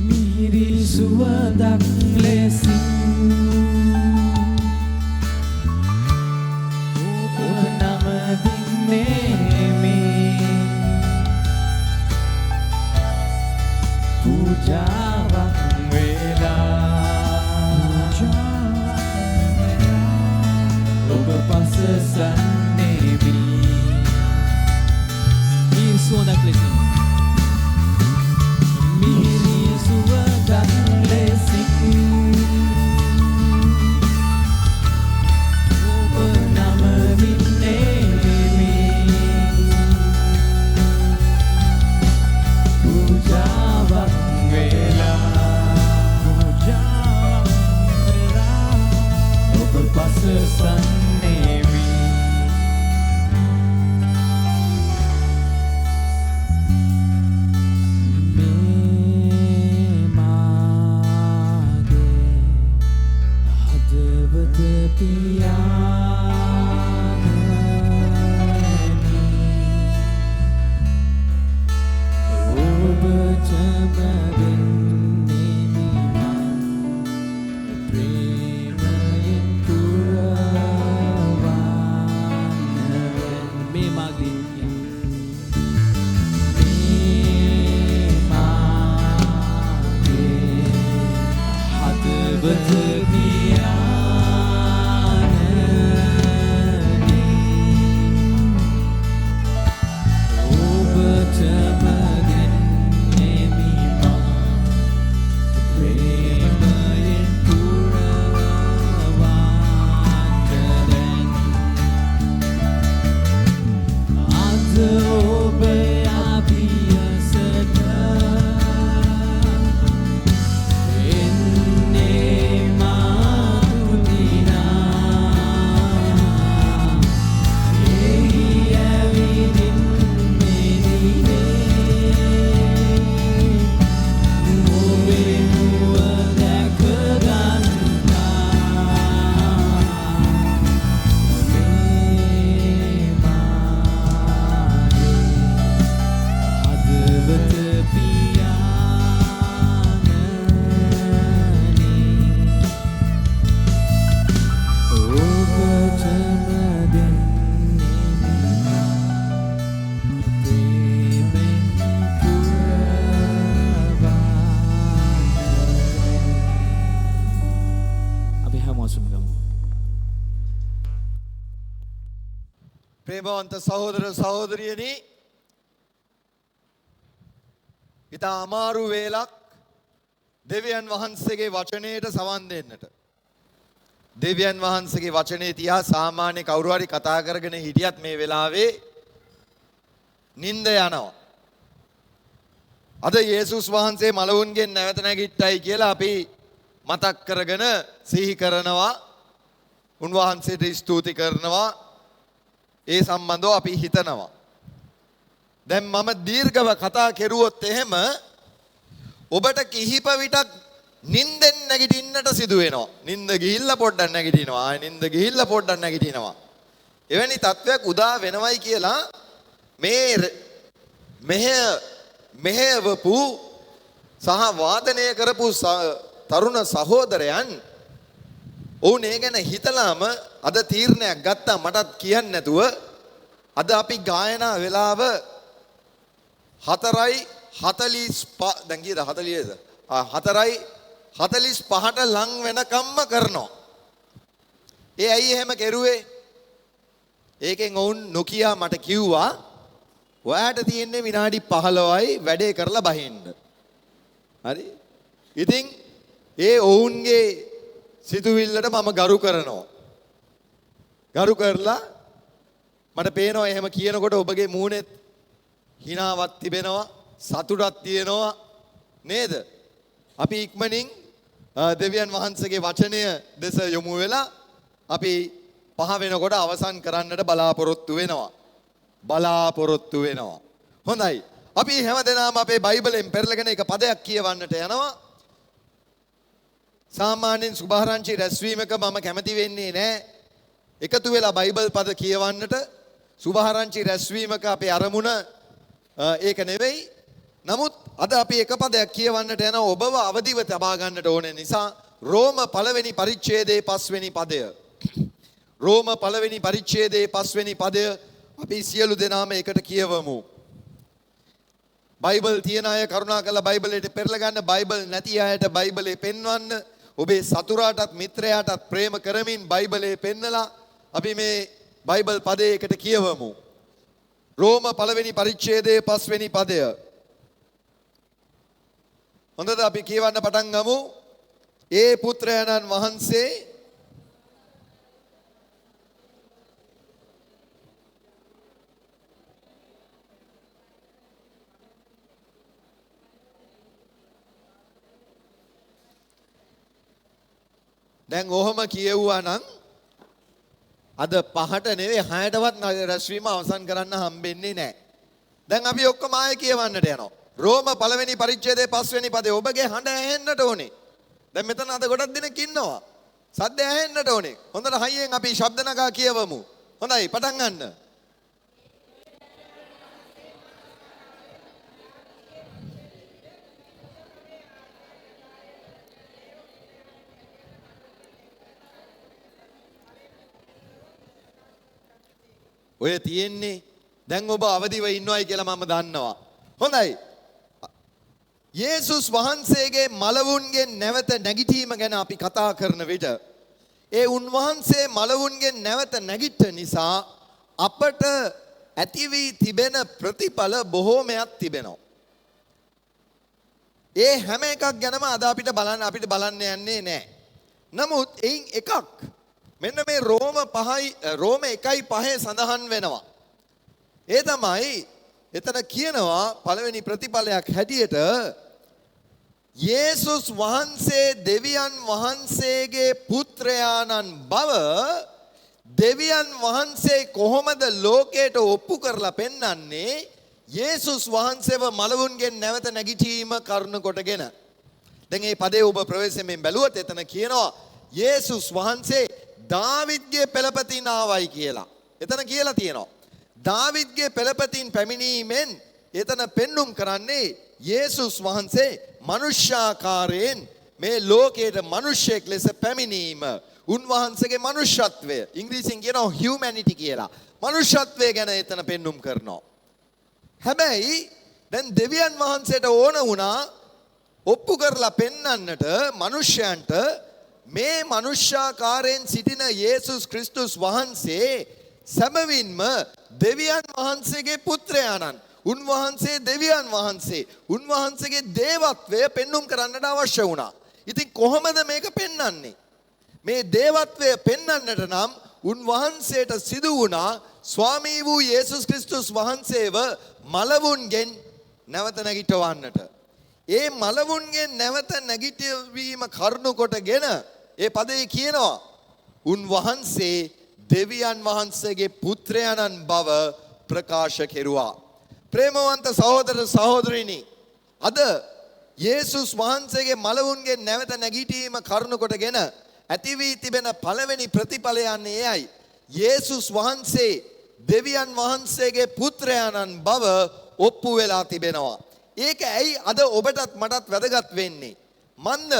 Speaker 2: මිහිරි සුවඳක් ලෙසින් පූජාවක් වෙලා ඔබ පසසන්නේමි
Speaker 1: මිහිරි සුවඳක් ලෙසින්
Speaker 2: මිහිරි සුවඳක් ලෙසින් ඔබ නමදින්නේමි පූජාවක් ඔබ පසසන්නේමි මේ මාගේ හදවත පියාණනි ඔබටම දෙන්නේමි ප්‍රේමයෙන් පුරවන්නවෙන්
Speaker 1: මේ මාගේ
Speaker 2: හදවත පියාණනි ඔබටම දෙන්නේමි ප්‍රේමයෙන් පුරවන්නවෙන් අද ඔබ අභියසට එන්නේ මාතුදිනා එහි ඇවිදින් මෙදිනේ ඔබේ මුව දැක ගන්නා මේ මාගේ හදවත පියාණනි ඔබටම දෙන්නේමි ප්‍රේමෙන් පුරවන්නවෙන්
Speaker 1: අපි හැමෝසම ගමු
Speaker 6: ප්‍රේමවන්ත සහෝදර සහෝදරියනි ඉතා අමාරු වේලක් දෙවියන් වහන්සේගේ වචනයට සවන් දෙන්නට දෙවියන් වහන්සේගේ වචනේ තියා සාමාන්‍ය කවුරු හරි කතා කරගෙන හිටියත් මේ වෙලාවේ නිින්ද යනවා අද යේසුස් වහන්සේ මලවුන්ගෙන් නැවත නැගිට්ටයි කියලා අපි මතක් කරගෙන සිහි කරනවා උන්වහන්සේට ස්තුති කරනවා ඒ සම්බන්ධව අපි හිතනවා දැන් මම දීර්ඝව කතා කෙරුවොත් එහෙම ඔබට කිහිප විටක් නිින්දෙන් නැගිටින්නට සිදු වෙනවා. නිින්ද ගිහිල්ලා පොඩ්ඩක් නැගිටිනවා. ආයෙ නිින්ද ගිහිල්ලා පොඩ්ඩක් නැගිටිනවා. එවැනි තත්වයක් උදා වෙනවයි කියලා මේ මෙහෙවපු සහ වාදනය කරපු තරුණ සහෝදරයන් ඔවුන් ඒ ගැන හිතලාම අද තීරණයක් ගත්තා මටත් කියන්නේ නැතුව අද අපි ගායනා වෙලාව 4:45 දැන් කීයද 40ද 4:45ට ලං වෙනකම්ම කරනවා. ඒ ඇයි එහෙම කෙරුවේ? ඒකෙන් ඔවුන් නොකියා මට කිව්වා ඔයාට තියෙන්නේ විනාඩි 15යි වැඩේ කරලා බහින්න. හරි? ඉතින් ඒ ඔවුන්ගේ සිතුවිල්ලට මම ගරු කරනවා. ගරු කරලා මට පේනවා එහෙම කියනකොට ඔබගේ මූණෙත් හිනාවක් තිබෙනවා, සතුටක් තියෙනවා නේද? අපි ඉක්මනින් දෙවියන් වහන්සේගේ වචනය දෙස යොමු වෙලා අපි 5 වෙනකොට අවසන් කරන්නට බලාපොරොත්තු වෙනවා. හොඳයි. අපි හැමදෙනාම අපේ බයිබලෙන් පෙරලගෙන එක පදයක් කියවන්නට යනවා. සාමාන්‍යයෙන් සුභාරංචි රැස්වීමක මම කැමති වෙන්නේ නැහැ එකතු වෙලා බයිබල් පද කියවන්නට. සුභාරංචි රැස්වීමක අපේ අරමුණ ඒක නෙවෙයි. නමුත් අද අපි එක පදයක් කියවන්නට යනවා ඔබව අවදිව තබා ගන්නට ඕන නිසා රෝම පළවෙනි පරිච්ඡේදයේ 5 වෙනි පදය. රෝම පළවෙනි පරිච්ඡේදයේ 5 වෙනි පදය අපි සියලු දෙනාම එකට කියවමු. බයිබල් තියන අය කරුණාකරලා බයිබලයට පෙරලා ගන්න. බයිබල් නැති අයට බයිබලේ පෙන්වන්න. ඔබේ සතුරාටත් මිත්‍රයාටත් ප්‍රේම කරමින් බයිබලේ පෙන්නලා අපි මේ බයිබල් පදේ එකට කියවමු. රෝම පළවෙනි පරිච්ඡේදයේ 5 වෙනි පදය. හොඳද අපි කියවන්න පටන් ගමු. ඒ පුත්‍රයන්න් වහන්සේ දැන් ඔහොම කියවුවා නම් අද 5ට නෙවෙයි 6ටවත් රැස්වීම අවසන් කරන්න හම්බෙන්නේ නැහැ. දැන් අපි ඔක්කොම ආයෙ කියවන්නට යනවා. රෝම පළවෙනි පරිච්ඡේදයේ 5 වෙනි පදේ ඔබගේ හඬ ඇහෙන්නට ඕනේ. දැන් මෙතන අද ගොඩක් දෙනෙක් ඉන්නවා. සද්ද ඇහෙන්නට ඕනේ. හොඳට හයියෙන් අපි ශබ්ද නගා කියවමු. හොඳයි පටන් ගන්න. ඔය තියෙන්නේ දැන් ඔබ අවදිව ඉන්නවයි කියලා මම දන්නවා. හොඳයි. යේසුස් වහන්සේගේ මලවුන්ගේ නැවත නැගිටීම ගැන අපි කතා කරන විට ඒ උන්වහන්සේ මලවුන්ගේ නැවත නැගිට නිසා අපට ඇති වී තිබෙන ප්‍රතිඵල බොහෝමයක් තිබෙනවා. ඒ හැම එකක් ගැනම අද අපිට බලන්න යන්නේ නැහැ. නමුත් එයින් එකක් මෙන්න මේ රෝම 1:5 සඳහන් වෙනවා. ඒ තමයි එතන කියනවා පළවෙනි ප්‍රතිඵලයක් හැටියට යේසුස් වහන්සේ දෙවියන් වහන්සේගේ පුත්‍රයාණන් බව දෙවියන් වහන්සේ කොහොමද ලෝකයට ඔප්පු කරලා පෙන්වන්නේ යේසුස් වහන්සේව මලවුන්ගෙන් නැවත නැගිටීම කරුණ කොටගෙන. දැන් මේ පදේ ඔබ ප්‍රවේශයෙන් බැලුවොත් එතන කියනවා යේසුස් වහන්සේ දාවිද්ගේ පෙළපතින් ආවයි කියලා. එතන කියලා තියෙනවා. දාවිද්ගේ පෙළපතින් පැමිණීමෙන් එතන පෙන්눔 කරන්නේ යේසුස් වහන්සේ මනුෂ්‍යාකාරයෙන් මේ ලෝකයට මිනිසෙක් ලෙස පැමිණීම. උන්වහන්සේගේ මනුෂ්‍යත්වය ඉංග්‍රීසියෙන් කියනවා humanity කියලා. මනුෂ්‍යත්වය ගැන එතන පෙන්눔 කරනවා. හැබැයි දැන් දෙවියන් වහන්සේට ඕන වුණා ඔප්පු කරලා පෙන්වන්නට මිනිසයන්ට මේ මනුෂ්‍යාකාරයෙන් සිටින යේසුස් ක්‍රිස්තුස් වහන්සේ සැබවින්ම දෙවියන් වහන්සේගේ පුත්‍රයාණන්. උන්වහන්සේ දෙවියන් වහන්සේ. උන්වහන්සේගේ දේවත්වය පෙන්눔 කරන්නට අවශ්‍ය වුණා. ඉතින් කොහොමද මේක පෙන්වන්නේ? මේ දේවත්වය පෙන්වන්නට නම් උන්වහන්සේට සිදු වුණා ස්වාමී වූ යේසුස් ක්‍රිස්තුස් වහන්සේව මලවුන්ගෙන් නැවත නැගිටවන්නට. ඒ මලවුන්ගෙන් නැවත නැගිටවීම කරුණු කොටගෙන ඒ පදේ කියනවා උන්වහන්සේ දෙවියන් වහන්සේගේ පුත්‍රයාණන් බව ප්‍රකාශ කෙරුවා. ප්‍රේමවන්ත සහෝදර සහෝදරිනි, අද යේසුස් වහන්සේගේ මලවුන්ගෙන් නැවත නැගිටීම කරුණු කොටගෙන ඇති වී තිබෙන පළවෙනි ප්‍රතිඵලය යන්නේ එයයි. යේසුස් වහන්සේ දෙවියන් වහන්සේගේ පුත්‍රයාණන් බව ඔප්පු වෙලා තිබෙනවා. ඒක ඇයි අද ඔබටත් මටත් වැදගත් වෙන්නේ? මන්ද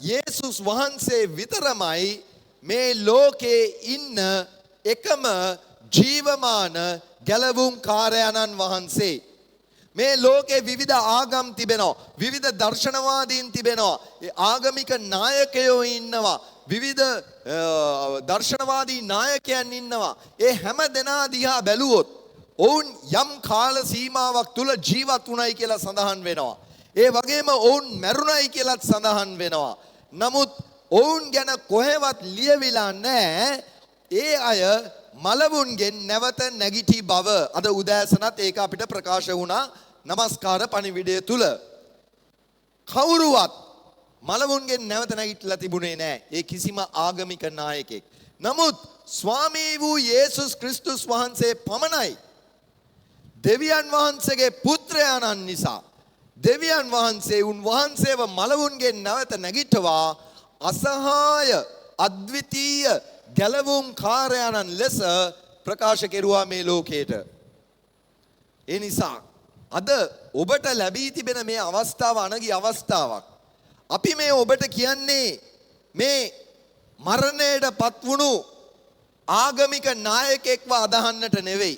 Speaker 6: යේසුස් වහන්සේ විතරමයි මේ ලෝකේ ඉන්න එකම ජීවමාන ගැලවුම් කාර්යයන්න් වහන්සේ. මේ ලෝකේ විවිධ ආගම් තිබෙනවා, විවිධ දර්ශනවාදීන් තිබෙනවා, ආගමික නායකයෝ ඉන්නවා, විවිධ දර්ශනවාදී නායකයන් ඉන්නවා. ඒ හැම දෙනා දිහා බැලුවොත් ඔවුන් යම් කාල සීමාවක් තුල ජීවත් වුණයි කියලා සඳහන් වෙනවා. ඒ වගේම ඔවුන් මැරුණයි කියලාත් සඳහන් වෙනවා. නමුත් ඔවුන් ගැන කොහෙවත් ලියවිලා නැහැ ඒ අය මලවුන්ගෙන් නැවත නැගිටි බව. අද උදෑසනත් ඒක අපිට ප්‍රකාශ වුණා නමස්කාර පණිවිඩය තුල. කවුරුවත් මලවුන්ගෙන් නැවත නැගිටලා තිබුණේ නැහැ. ඒ කිසිම ආගමික නායකයෙක්. නමුත් ස්වාමී වූ යේසුස් ක්‍රිස්තුස් වහන්සේ පමණයි දෙවියන් වහන්සේගේ පුත්‍රයාණන් නිසා දෙවියන් වහන්සේ උන්වහන්සේව මලවුන්ගෙන් නැවත නැගිටවා අසහාය අද්විතීය ගැලවුම් කාර්යයන්න් ලෙස ප්‍රකාශ කෙරුවා මේ ලෝකයට. ඒ නිසා අද ඔබට ලැබී තිබෙන මේ අවස්ථාව අනගි අවස්ථාවක්. අපි මේ ඔබට කියන්නේ මේ මරණයට පත්වුණු ආගමික නායකයෙක්ව අදහන්නට නෙවෙයි.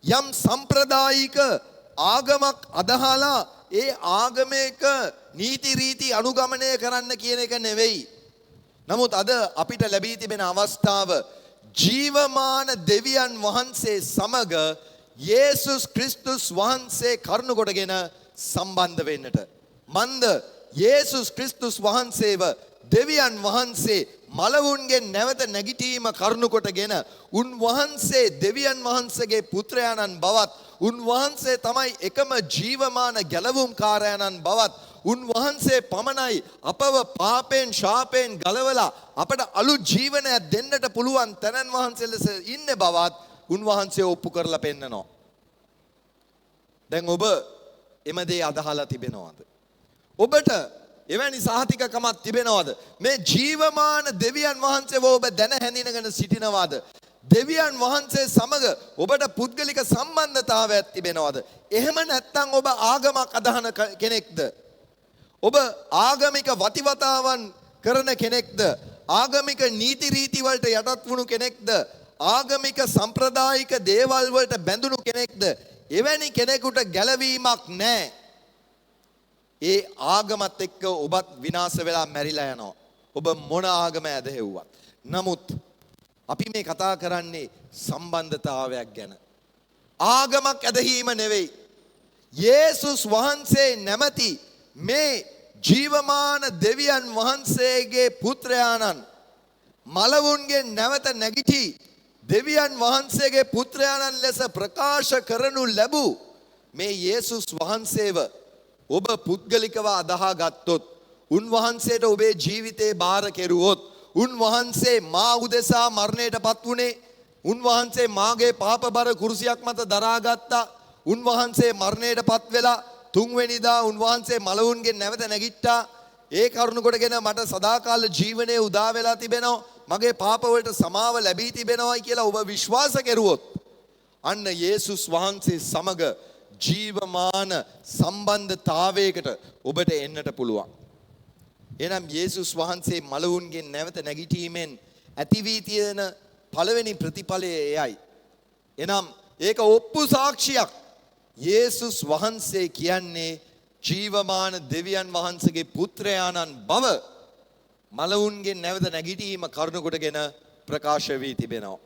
Speaker 6: යම් සම්ප්‍රදායික ආගමක් අදහලා ඒ ආගමික නීති රීති අනුගමනය කරන්න කියන එක නෙවෙයි. නමුත් අද අපිට ලැබී තිබෙන අවස්ථාව ජීවමාන දෙවියන් වහන්සේ සමග යේසුස් ක්‍රිස්තුස් වහන්සේ කරුණු කොටගෙන සම්බන්ධ වෙන්නට. මන්ද යේසුස් ක්‍රිස්තුස් වහන්සේව දෙවියන් වහන්සේ මලවුන්ගෙන් නැවත නැගිටීම කරුණු කොටගෙන උන්වහන්සේ දෙවියන් වහන්සේගේ පුත්‍රයාණන් බවත් උන්වහන්සේ තමයි එකම ජීවමාන ගැලවුම්කාරයාණන් බවත් උන්වහන්සේ පමණයි අපව පාපෙන් ශාපෙන් ගලවලා අපට අලුත් ජීවනයක් දෙන්නට පුළුවන් තැනන් වහන්සේ ලෙස ඉන්න බවත් උන්වහන්සේ ඔප්පු කරලා පෙන්නනවා. දැන් ඔබ එම දේ අදහලා තිබෙනවද? ඔබට එවැනි සහතිකකමක් තිබෙනවද? මේ ජීවමාන දෙවියන් වහන්සේව ඔබ දැන හැඳිනගෙන සිටිනවද? දෙවියන් වහන්සේ සමග ඔබට පුද්ගලික සම්බන්ධතාවයක් තිබෙනවද? එහෙම නැත්නම් ඔබ ආගමක් අදහන කෙනෙක්ද? ඔබ ආගමික වතිවතාවන් කරන කෙනෙක්ද? ආගමික නීති රීති වලට යටත් වුණු කෙනෙක්ද? ආගමික සම්ප්‍රදායික දේවල් වලට බැඳුණු කෙනෙක්ද? එවැනි කෙනෙකුට ගැලවීමක් නැහැ. ඒ ආගමත් එක්ක ඔබත් විනාශ වෙලා මැරිලා යනවා. ඔබ මොන ආගම ඇදහෙව්වත්. නමුත් අපි මේ කතා කරන්නේ සම්බන්ධතාවයක් ගැන. ආගමක් ඇදහිීම නෙවෙයි. යේසුස් වහන්සේ නැමැති මේ ජීවමාන දෙවියන් වහන්සේගේ පුත්‍රයාණන් මලවුන්ගෙන් නැවත නැගිටි දෙවියන් වහන්සේගේ පුත්‍රයාණන් ලෙස ප්‍රකාශ කරනු ලැබූ මේ යේසුස් වහන්සේව ඔබ පුද්ගලිකව අදහා ගත්තොත්, උන්වහන්සේට ඔබේ ජීවිතේ බාර කෙරුවොත්, උන්වහන්සේ මා උදෙසා මරණයට පත් වුණේ, උන්වහන්සේ මාගේ පාපබර කුරුසියක් මත දරාගත්තා, උන්වහන්සේ මරණයට පත් වෙලා තුන්වෙනිදා උන්වහන්සේ මලවුන්ගෙන් නැවත නැගිට්ටා, ඒ කරුණ කොටගෙන මට සදාකාල ජීවනයේ උදා වෙලා තිබෙනවා, මගේ පාප වලට සමාව ලැබී තිබෙනවායි කියලා ඔබ විශ්වාස කෙරුවොත්, අන්න යේසුස් වහන්සේ සමග ජීවමාන සම්බන්ධතාවයකට ඔබට එන්නට පුළුවන්. එනම් යේසුස් වහන්සේ මලවුන්ගෙන් නැවත නැගිටීමෙන් ඇති වී තියෙන පළවෙනි ප්‍රතිඵලය එයයි. එනම් ඒක ඔප්පු සාක්ෂියක්. යේසුස් වහන්සේ කියන්නේ ජීවමාන දෙවියන් වහන්සේගේ පුත්‍රයාණන් බව මලවුන්ගෙන් නැවත නැගිටීම කරුණු කොටගෙන ප්‍රකාශ වී තිබෙනවා.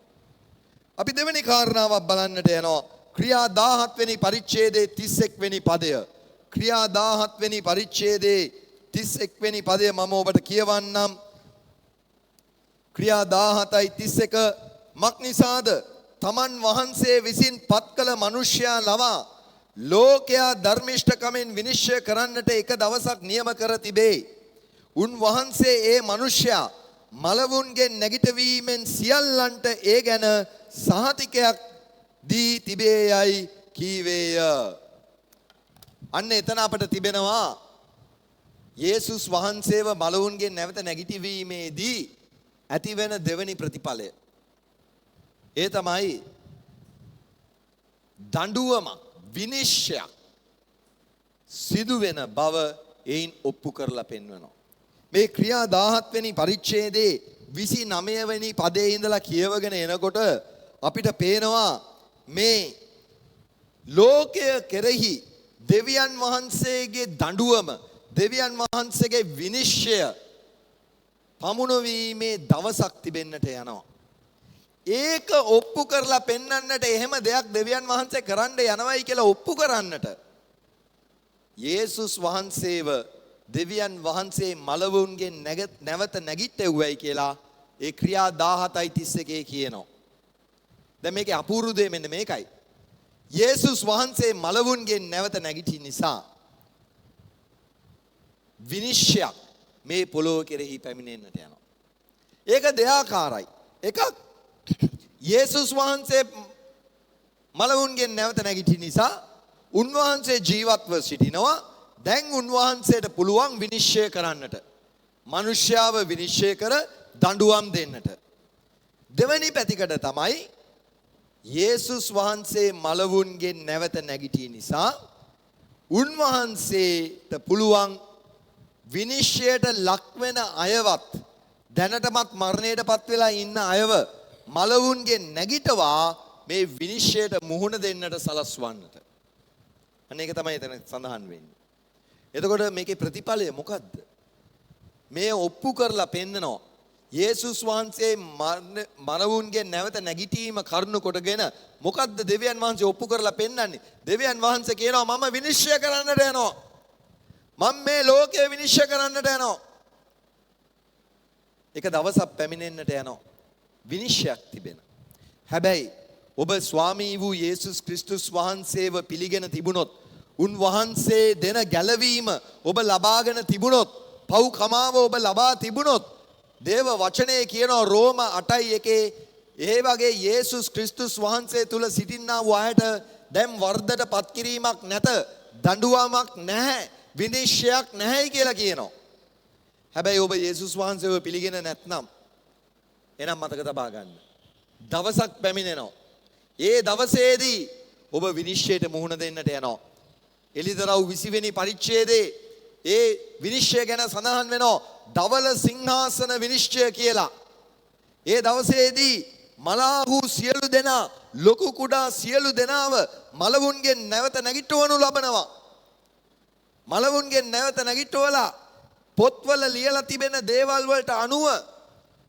Speaker 6: අපි දෙවෙනි කාරණාවක් බලන්නට යනවා. ක්‍රියා 17 වෙනි පරිච්ඡේදයේ 31 වෙනි පදය. ක්‍රියා 17 වෙනි පරිච්ඡේදයේ 31 වෙනි පදය මම ඔබට කියවන්නම්. ක්‍රියා 17:31 මක්නිසාද තමන් වහන්සේ විසින් පත් කළ මිනිසයා ලවා ලෝකයා ධර්මිෂ්ඨකමෙන් විනිශ්චය කරන්නට එක දවසක් නියම කර තිබේ. උන්වහන්සේ ඒ මිනිසයා මලවුන්ගෙන් නැගිටවීමෙන් සියල්ලන්ට ඒ ගැන සහතිකයක් දී තිබේයයි කීවේය. අන්න එතන අපට තිබෙනවා යේසුස් වහන්සේව මලවුන්ගෙන් නැවත නැගිටවීමේදී ඇතිවෙන දෙවැනි ප්‍රතිඵලය. ඒ තමයි දඬුවමක්, විනිශ්චයක් සිදුවෙන බව එයින් ඔප්පු කරලා පෙන්වනවා. මේ ක්‍රියා 17 වෙනි පරිච්ඡේදයේ 29 වෙනි පදයේ ඉඳලා කියවගෙන එනකොට අපිට පේනවා මේ ලෝකය කෙරෙහි දෙවියන් වහන්සේගේ දඬුවම, දෙවියන් වහන්සේගේ විනිශ්චය පමුණුවීමේ දවසක් තිබෙන්නට යනවා. ඒක ඔප්පු කරලා පෙන්වන්නට එහෙම දෙයක් දෙවියන් වහන්සේ කරන්න යනවයි කියලා ඔප්පු කරන්නට යේසුස් වහන්සේව දෙවියන් වහන්සේ මලවුන්ගෙන් නැවත නැගිටෙව්වයි කියලා ඒ ක්‍රියා 17:31 කියනවා. දැන් මේකේ අපූර්ව දේ මෙන්න මේකයි. යේසුස් වහන්සේ මලවුන්ගෙන් නැවත නැගිටි නිසා විනිශ්චයක් මේ පොළොව කෙරෙහි පැමිණෙන්නට යනවා. ඒක දෙආකාරයි. එකක් යේසුස් වහන්සේ මලවුන්ගෙන් නැවත නැගිටි නිසා උන්වහන්සේ ජීවත්ව සිටිනවා. දැන් උන්වහන්සේට පුළුවන් විනිශ්චය කරන්නට. මිනිස්යාව විනිශ්චය කර දඬුවම් දෙන්නට. දෙවැනි පැතිකඩ තමයි යේසුස් වහන්සේ මලවුන්ගෙන් නැවත නැගිටි නිසා උන්වහන්සේට පුළුවන් විනිශ්චයට ලක්වෙන අයවත් දැනටමත් මරණයට පත් වෙලා ඉන්න අයව මලවුන්ගෙන් නැගිටවා මේ විනිශ්චයට මුහුණ දෙන්නට සලස්වන්නට. අන්න ඒක තමයි එතන සඳහන් වෙන්නේ. එතකොට මේකේ ප්‍රතිඵලය මොකද්ද? මේ ඔප්පු කරලා පෙන්නනවා. යේසුස් වහන්සේ මරණවුන්ගෙන් නැවත නැගිටීම කරුණු කොටගෙන මොකද්ද දෙවියන් වහන්සේ ඔප්පු කරලා පෙන්වන්නේ? දෙවියන් වහන්සේ කියනවා මම විනිශ්චය කරන්නට යනවා. මම මේ ලෝකය විනිශ්චය කරන්නට යනවා. එක දවසක් පැමිණෙන්නට යනවා. විනිශ්චයක් තිබෙන. හැබැයි ඔබ ස්වාමී වූ යේසුස් ක්‍රිස්තුස් වහන්සේව පිළිගෙන තිබුණොත් උන්වහන්සේ දෙන ගැලවීම ඔබ ලබාගෙන තිබුණොත් පව් කමාව ඔබ ලබා තිබුණොත් දේව වචනයේ කියනවා රෝම 8:1 ඒ වගේ යේසුස් ක්‍රිස්තුස් වහන්සේ තුල සිටින්නා වූ අයට දැන් වර්ධට පත් කිරීමක් නැත දඬුවමක් නැහැ විනිශ්චයක් නැහැයි කියලා කියනවා. හැබැයි ඔබ යේසුස් වහන්සේව පිළිගෙන නැත්නම් එනම් මතක තබා ගන්න. දවසක් පැමිණෙනවා. ඒ දවසේදී ඔබ විනිශ්චයට මුහුණ දෙන්නට යනවා. එලිදරව් 20 වෙනි පරිච්ඡේදයේ ඒ විනිශ්චය ගැන සඳහන් වෙනවා. දවල සිංහාසන විනිශ්චය කියලා. ඒ දවසේදී මලාහු සියලු දෙනා ලොකු කුඩා සියලු දෙනාව මලවුන්ගෙන් නැවත නැගිටවනු ලබනවා. මලවුන්ගෙන් නැවත නැගිටවලා පොත්වල ලියලා තිබෙන දේවල් වලට අනුව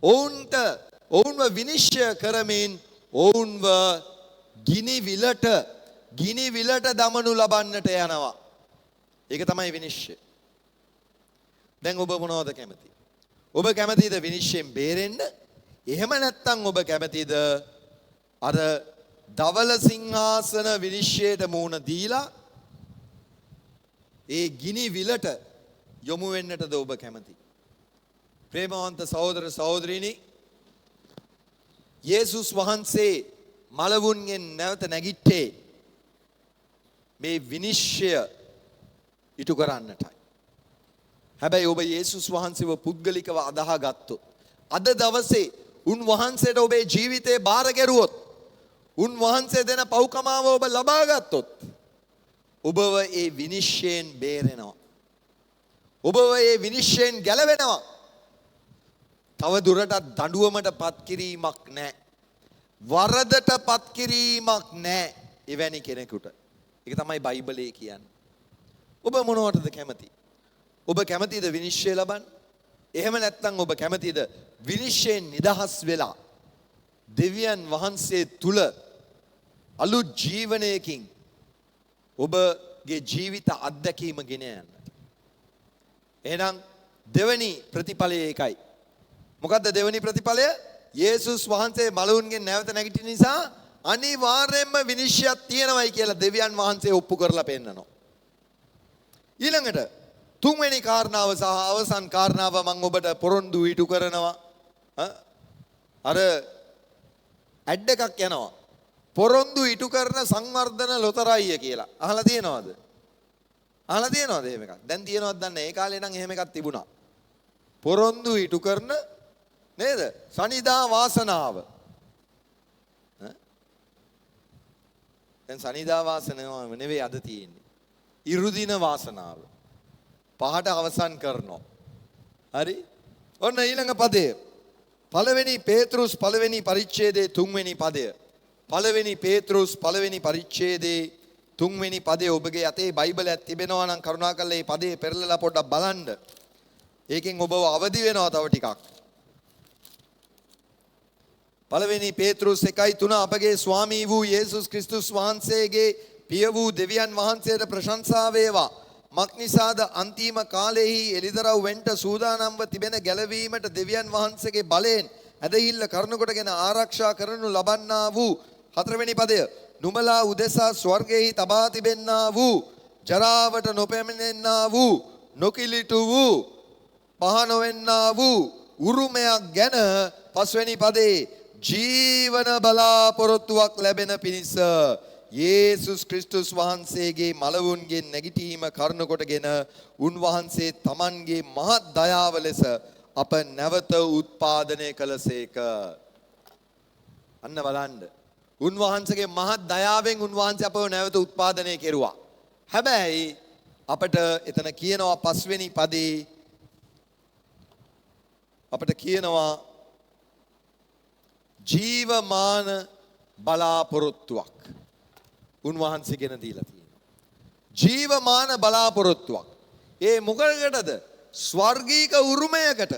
Speaker 6: ඔවුන්ව විනිශ්චය කරමින් ඔවුන්ව ගිනි විලට දමනු ලබන්නට යනවා. ඒක තමයි විනිශ්චය. දැන් ඔබ මොනවද කැමති? ඔබ කැමතිද විනිශ්චයෙන් බේරෙන්න? එහෙම නැත්නම් ඔබ කැමතිද අර දවල සිංහාසන විනිශ්චයට මුහුණ දීලා ඒ ගිනි විලට යොමු වෙන්නටද ඔබ කැමති? ප්‍රේමවන්ත සහෝදර සහෝදරිනි, යේසුස් වහන්සේ මලවුන්ගෙන් නැවත නැගිට්ටේ මේ විනිශ්චය ඉටු කරන්නටයි. හැබැයි ඔබ යේසුස් වහන්සේව පුද්ගලිකව අදහා ගත්තොත්, අද දවසේ උන්වහන්සේට ඔබේ ජීවිතේ බාර ගැරුවොත්, උන්වහන්සේ දෙන පව්කමාව ඔබ ලබා ගත්තොත්, ඔබව ඒ විනිශ්චයෙන් බේරෙනවා. ඔබව ඒ විනිශ්චයෙන් ගැලවෙනවා. තව දුරටත් දඬුවමට පත් කිරීමක් නැහැ. වරදට පත් කිරීමක් නැහැ එවැනි කෙනෙකුට. ඒක තමයි බයිබලයේ කියන්නේ. ඔබ මොනවටද කැමති? ඔබ කැමතිද විනිශ්චය ලබන්න? එහෙම නැත්නම් ඔබ කැමතිද විනිශ්චයෙන් නිදහස් වෙලා දෙවියන් වහන්සේ තුල අලුත් ජීවනයකින් ඔබගේ ජීවිත අත්දැකීම ගෙන යන්නට? එහෙනම් දෙවැනි ප්‍රතිඵලය ඒකයි. මොකද්ද දෙවැනි ප්‍රතිඵලය? යේසුස් වහන්සේ මලවුන්ගෙන් නැවත නැගිටින නිසා අනිවාර්යයෙන්ම විනිශ්චයක් තියෙනවයි කියලා දෙවියන් වහන්සේ ඔප්පු කරලා පෙන්නනවා. ඊළඟට තුන්වෙනි කාරණාව සහ අවසන් කාරණාව මම ඔබට පොරොන්දු ඉටු කරනවා. අර ඇඩ් එකක් යනවා. පොරොන්දු ඉටු කරන සංවර්ධන ලොතරැයිය කියලා. අහලා තියෙනවද? අහලා තියෙනවද එහෙම එකක්? දැන් තියෙනවද දන්නේ නැහැ. ඒ කාලේ නම් එහෙම එකක් තිබුණා. පොරොන්දු ඉටු කරන නේද? සනිදා වාසනාව. දැන් සනිදා වාසනාව නෙවෙයි අද තියෙන්නේ. ඉරුදින වාසනාව. පහට අවසන් කරනවා. හරි? ඔන්න ඊළඟ පදය. පළවෙනි පේතෘස් පළවෙනි පරිච්ඡේදයේ තුන්වෙනි පදය. පළවෙනි පේතෘස් පළවෙනි පරිච්ඡේදයේ තුන්වෙනි පදය ඔබගේ අතේ බයිබලයක් තිබෙනවා නම් කරුණාකරලා මේ පදේ පෙරලලා පොඩ්ඩක් බලන්න. ඒකෙන් ඔබව අවදි වෙනවා තව ටිකක්. පළවෙනි පේතෘස් 1:3 අපගේ ස්වාමී වූ යේසුස් ක්‍රිස්තුස් වහන්සේගේ පිය වූ දෙවියන් වහන්සේට ප්‍රශංසා වේවා. මක්නිසාද අන්තිම කාලෙහි එලිදරව් වෙන්ට සූදානම්ව තිබෙන ගැලවීමට දෙවියන් වහන්සේගේ බලයෙන් ඇදහිල්ල කරනු කොටගෙන ආරක්ෂා කරනු ලබන්නා වූ 4 වෙනි පදය. නුඹලා උදෙසා ස්වර්ගයෙහි තබා තිබෙන්නා වූ ජරාවට නොපැමිණෙන්නා වූ නොකිලිටු වූ පහ නොවෙන්නා වූ උරුමයක් ගැන 5 වෙනි පදේ ජීවන බලාපොරොත්තුවක් ලැබෙන පිණිස යේසුස් ක්‍රිස්තුස් වහන්සේගේ මළවුන්ගෙන් නැගිටීම කරුණ කොටගෙන උන්වහන්සේ තමන්ගේ මහත් දයාව ලෙස අප නැවත උත්පාදනය කළසේක. අන්න බලන්න. උන්වහන්සේගේ මහත් දයාවෙන් උන්වහන්සේ අපව නැවත උත්පාදනය කෙරුවා. හැබැයි අපට එතන කියනවා 5 වෙනි පදේ අපට කියනවා ජීවමාන බලාපොරොත්තුවක් උන්වහන්සේ ගෙන දීලා තියෙනවා. ජීවමාන බලාපොරොත්තුවක්. ඒ මොකකටද? ස්වර්ගීක උරුමයකට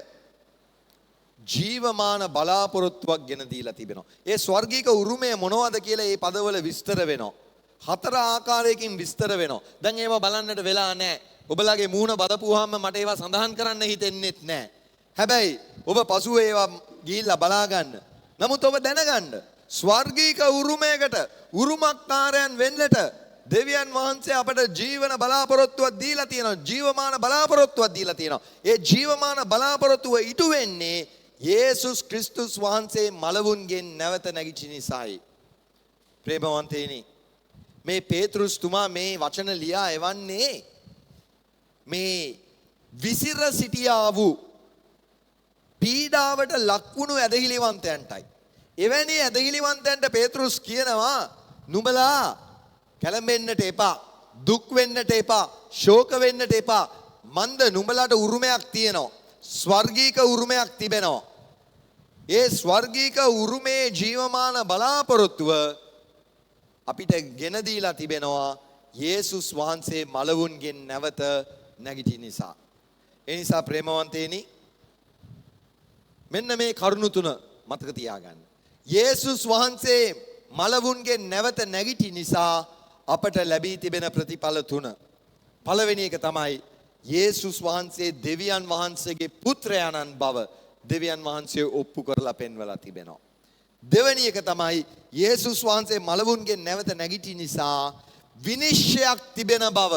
Speaker 6: ජීවමාන බලාපොරොත්තුවක් ගෙන දීලා තිබෙනවා. ඒ ස්වර්ගීක උරුමය මොනවද කියලා මේ පදවල විස්තර වෙනවා. 4 ආකාරයකින් විස්තර වෙනවා. දැන් ඒවා බලන්නට වෙලා නැහැ. ඔබලාගේ මූණ බලපුවාම මට ඒවා සඳහන් කරන්න හිතෙන්නේත් නැහැ. හැබැයි ඔබ පසුව ඒවා ගිහිල්ලා බලා ගන්න. නමුත් ඔබ දැනගන්න ස්වර්ගීක උරුමයකට උරුමකාරයන් වෙන්නට දෙවියන් වහන්සේ අපට ජීවන බලාපොරොත්තුවක් දීලා තියෙනවා. ජීවමාන බලාපොරොත්තුවක් දීලා තියෙනවා. ඒ ජීවමාන බලාපොරොත්තුව ඉටු වෙන්නේ යේසුස් ක්‍රිස්තුස් වහන්සේ මළවුන්ගෙන් නැවත නැගිටි නිසායි. ප්‍රේමවන්තයනි, මේ පේතෘස් තුමා මේ වචන ලියා එවන්නේ මේ විසිර සිටියා වූ පීඩාවට ලක්වුණු ඇදහිලිවන්තයන්ටයි. එවැනි ඇදහිලිවන්තයන්ට පේතෘස් කියනවා නුඹලා කැළඹෙන්නට එපා, දුක් වෙන්නට එපා, ශෝක වෙන්නට එපා. මන්ද නුඹලාට උරුමයක් තියෙනවා. ස්වර්ගීක උරුමයක් තිබෙනවා. ඒ ස්වර්ගීක උරුමේ ජීවමාන බලාපොරොත්තුව අපිට ගෙන දීලා තිබෙනවා යේසුස් වහන්සේ මළවුන්ගෙන් නැවත නැගිටි නිසා. ඒ නිසා ප්‍රේමවන්තයනි, මෙන්න මේ කරුණු තුන මතක තියාගන්න. යේසුස් වහන්සේ මළවුන්ගෙන් නැවත නැගිටි නිසා අපට ලැබී තිබෙන ප්‍රතිඵල තුන. පළවෙනි එක තමයි යේසුස් වහන්සේ දෙවියන් වහන්සේගේ පුත්‍රයාණන් බව දෙවියන් වහන්සේ ඔප්පු කරලා පෙන්වලා තිබෙනවා. දෙවෙනි එක තමයි යේසුස් වහන්සේ මළවුන්ගෙන් නැවත නැගිටි නිසා විනිශ්චයක් තිබෙන බව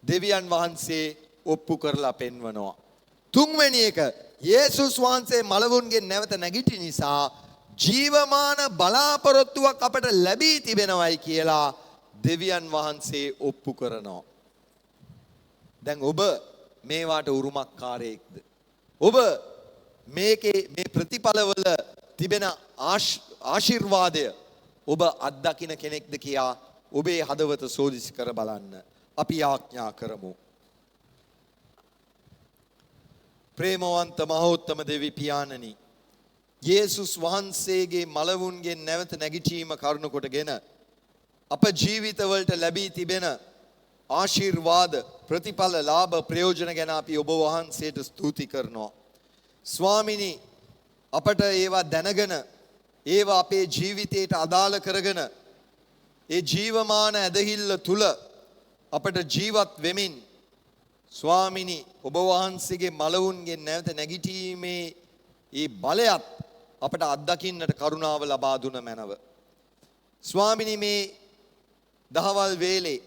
Speaker 6: දෙවියන් වහන්සේ ඔප්පු කරලා පෙන්වනවා. තුන්වෙනි එක යේසුස් වහන්සේ මළවුන්ගෙන් නැවත නැගිටි නිසා ජීවමාන බලාපොරොත්තුවක් අපට ලැබී තිබෙනවයි කියලා දෙවියන් වහන්සේ ඔප්පු කරනවා. දැන් ඔබ මේවාට උරුමකාරයෙක්ද? ඔබ මේ ප්‍රතිඵලවල තිබෙන ආශිර්වාදය ඔබ අත්දකින කෙනෙක්ද කියා ඔබේ හදවත සෝදිසි කර බලන්න අපි ආඥා කරමු. ප්‍රේමවන්ත මහෝත්තම දෙවි පියාණනි, යේසුස් වහන්සේගේ මළවුන්ගෙන් නැවත නැගිටීම කරුණ කොටගෙන අප ජීවිතවලට ලැබී තිබෙන ආශිර්වාද, ප්‍රතිඵල, ලාභ, ප්‍රයෝජන ගැන අපි ඔබ වහන්සේට ස්තුති කරනවා. ස්වාමිනි, අපට ඒවා දැනගෙන ඒවා අපේ ජීවිතයට අදාළ කරගෙන ඒ ජීවමාන ඇදහිල්ල තුල අපට ජීවත් වෙමින් ස්වාමිනි ඔබ වහන්සේගේ මළවුන්ගෙන් නැවත නැගිටීමේ ඒ බලයත් අපට අත්දකින්නට කරුණාව ලබා දුන මැනව. ස්වාමිනි, මේ දහවල් වේලේ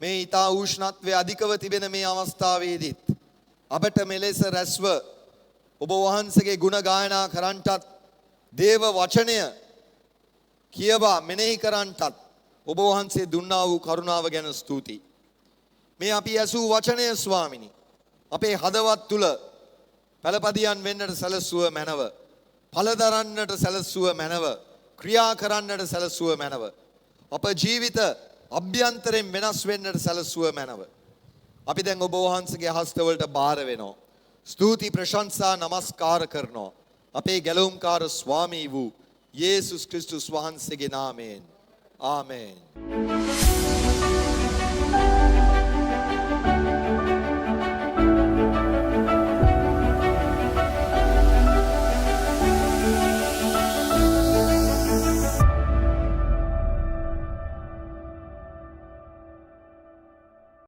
Speaker 6: මේ ඊතා උෂ්ණත්වයේ අධිකව තිබෙන මේ අවස්ථාවේදීත් අපට මෙලෙස රැස්ව ඔබ වහන්සේගේ ගුණ ගායනා කරන්ටත් දේව වචනය කියවා මෙනෙහි කරන්ටත් ඔබ වහන්සේ දුන්නා වූ කරුණාව ගැන ස්තුතියි. මේ අපි ඇසූ වචනය ස්වාමිනි අපේ හදවත් තුල පළපදියම් වෙන්නට සැලසුව මැනව, පළදරන්නට සැලසුව මැනව, ක්‍රියා කරන්නට සැලසුව මැනව, අප ජීවිත අභ්‍යන්තරයෙන් වෙනස් වෙන්නට සැලසුව මැනව. අපි දැන් ඔබ වහන්සේගේ හස්තවලට බාර වෙනවා. ස්තුති, ප්‍රශංසා, නමස්කාර කරනවා අපේ ගැලවුම්කාර ස්වාමී වූ යේසුස් ක්‍රිස්තුස් වහන්සේගේ නාමයෙන්. ආමේන්.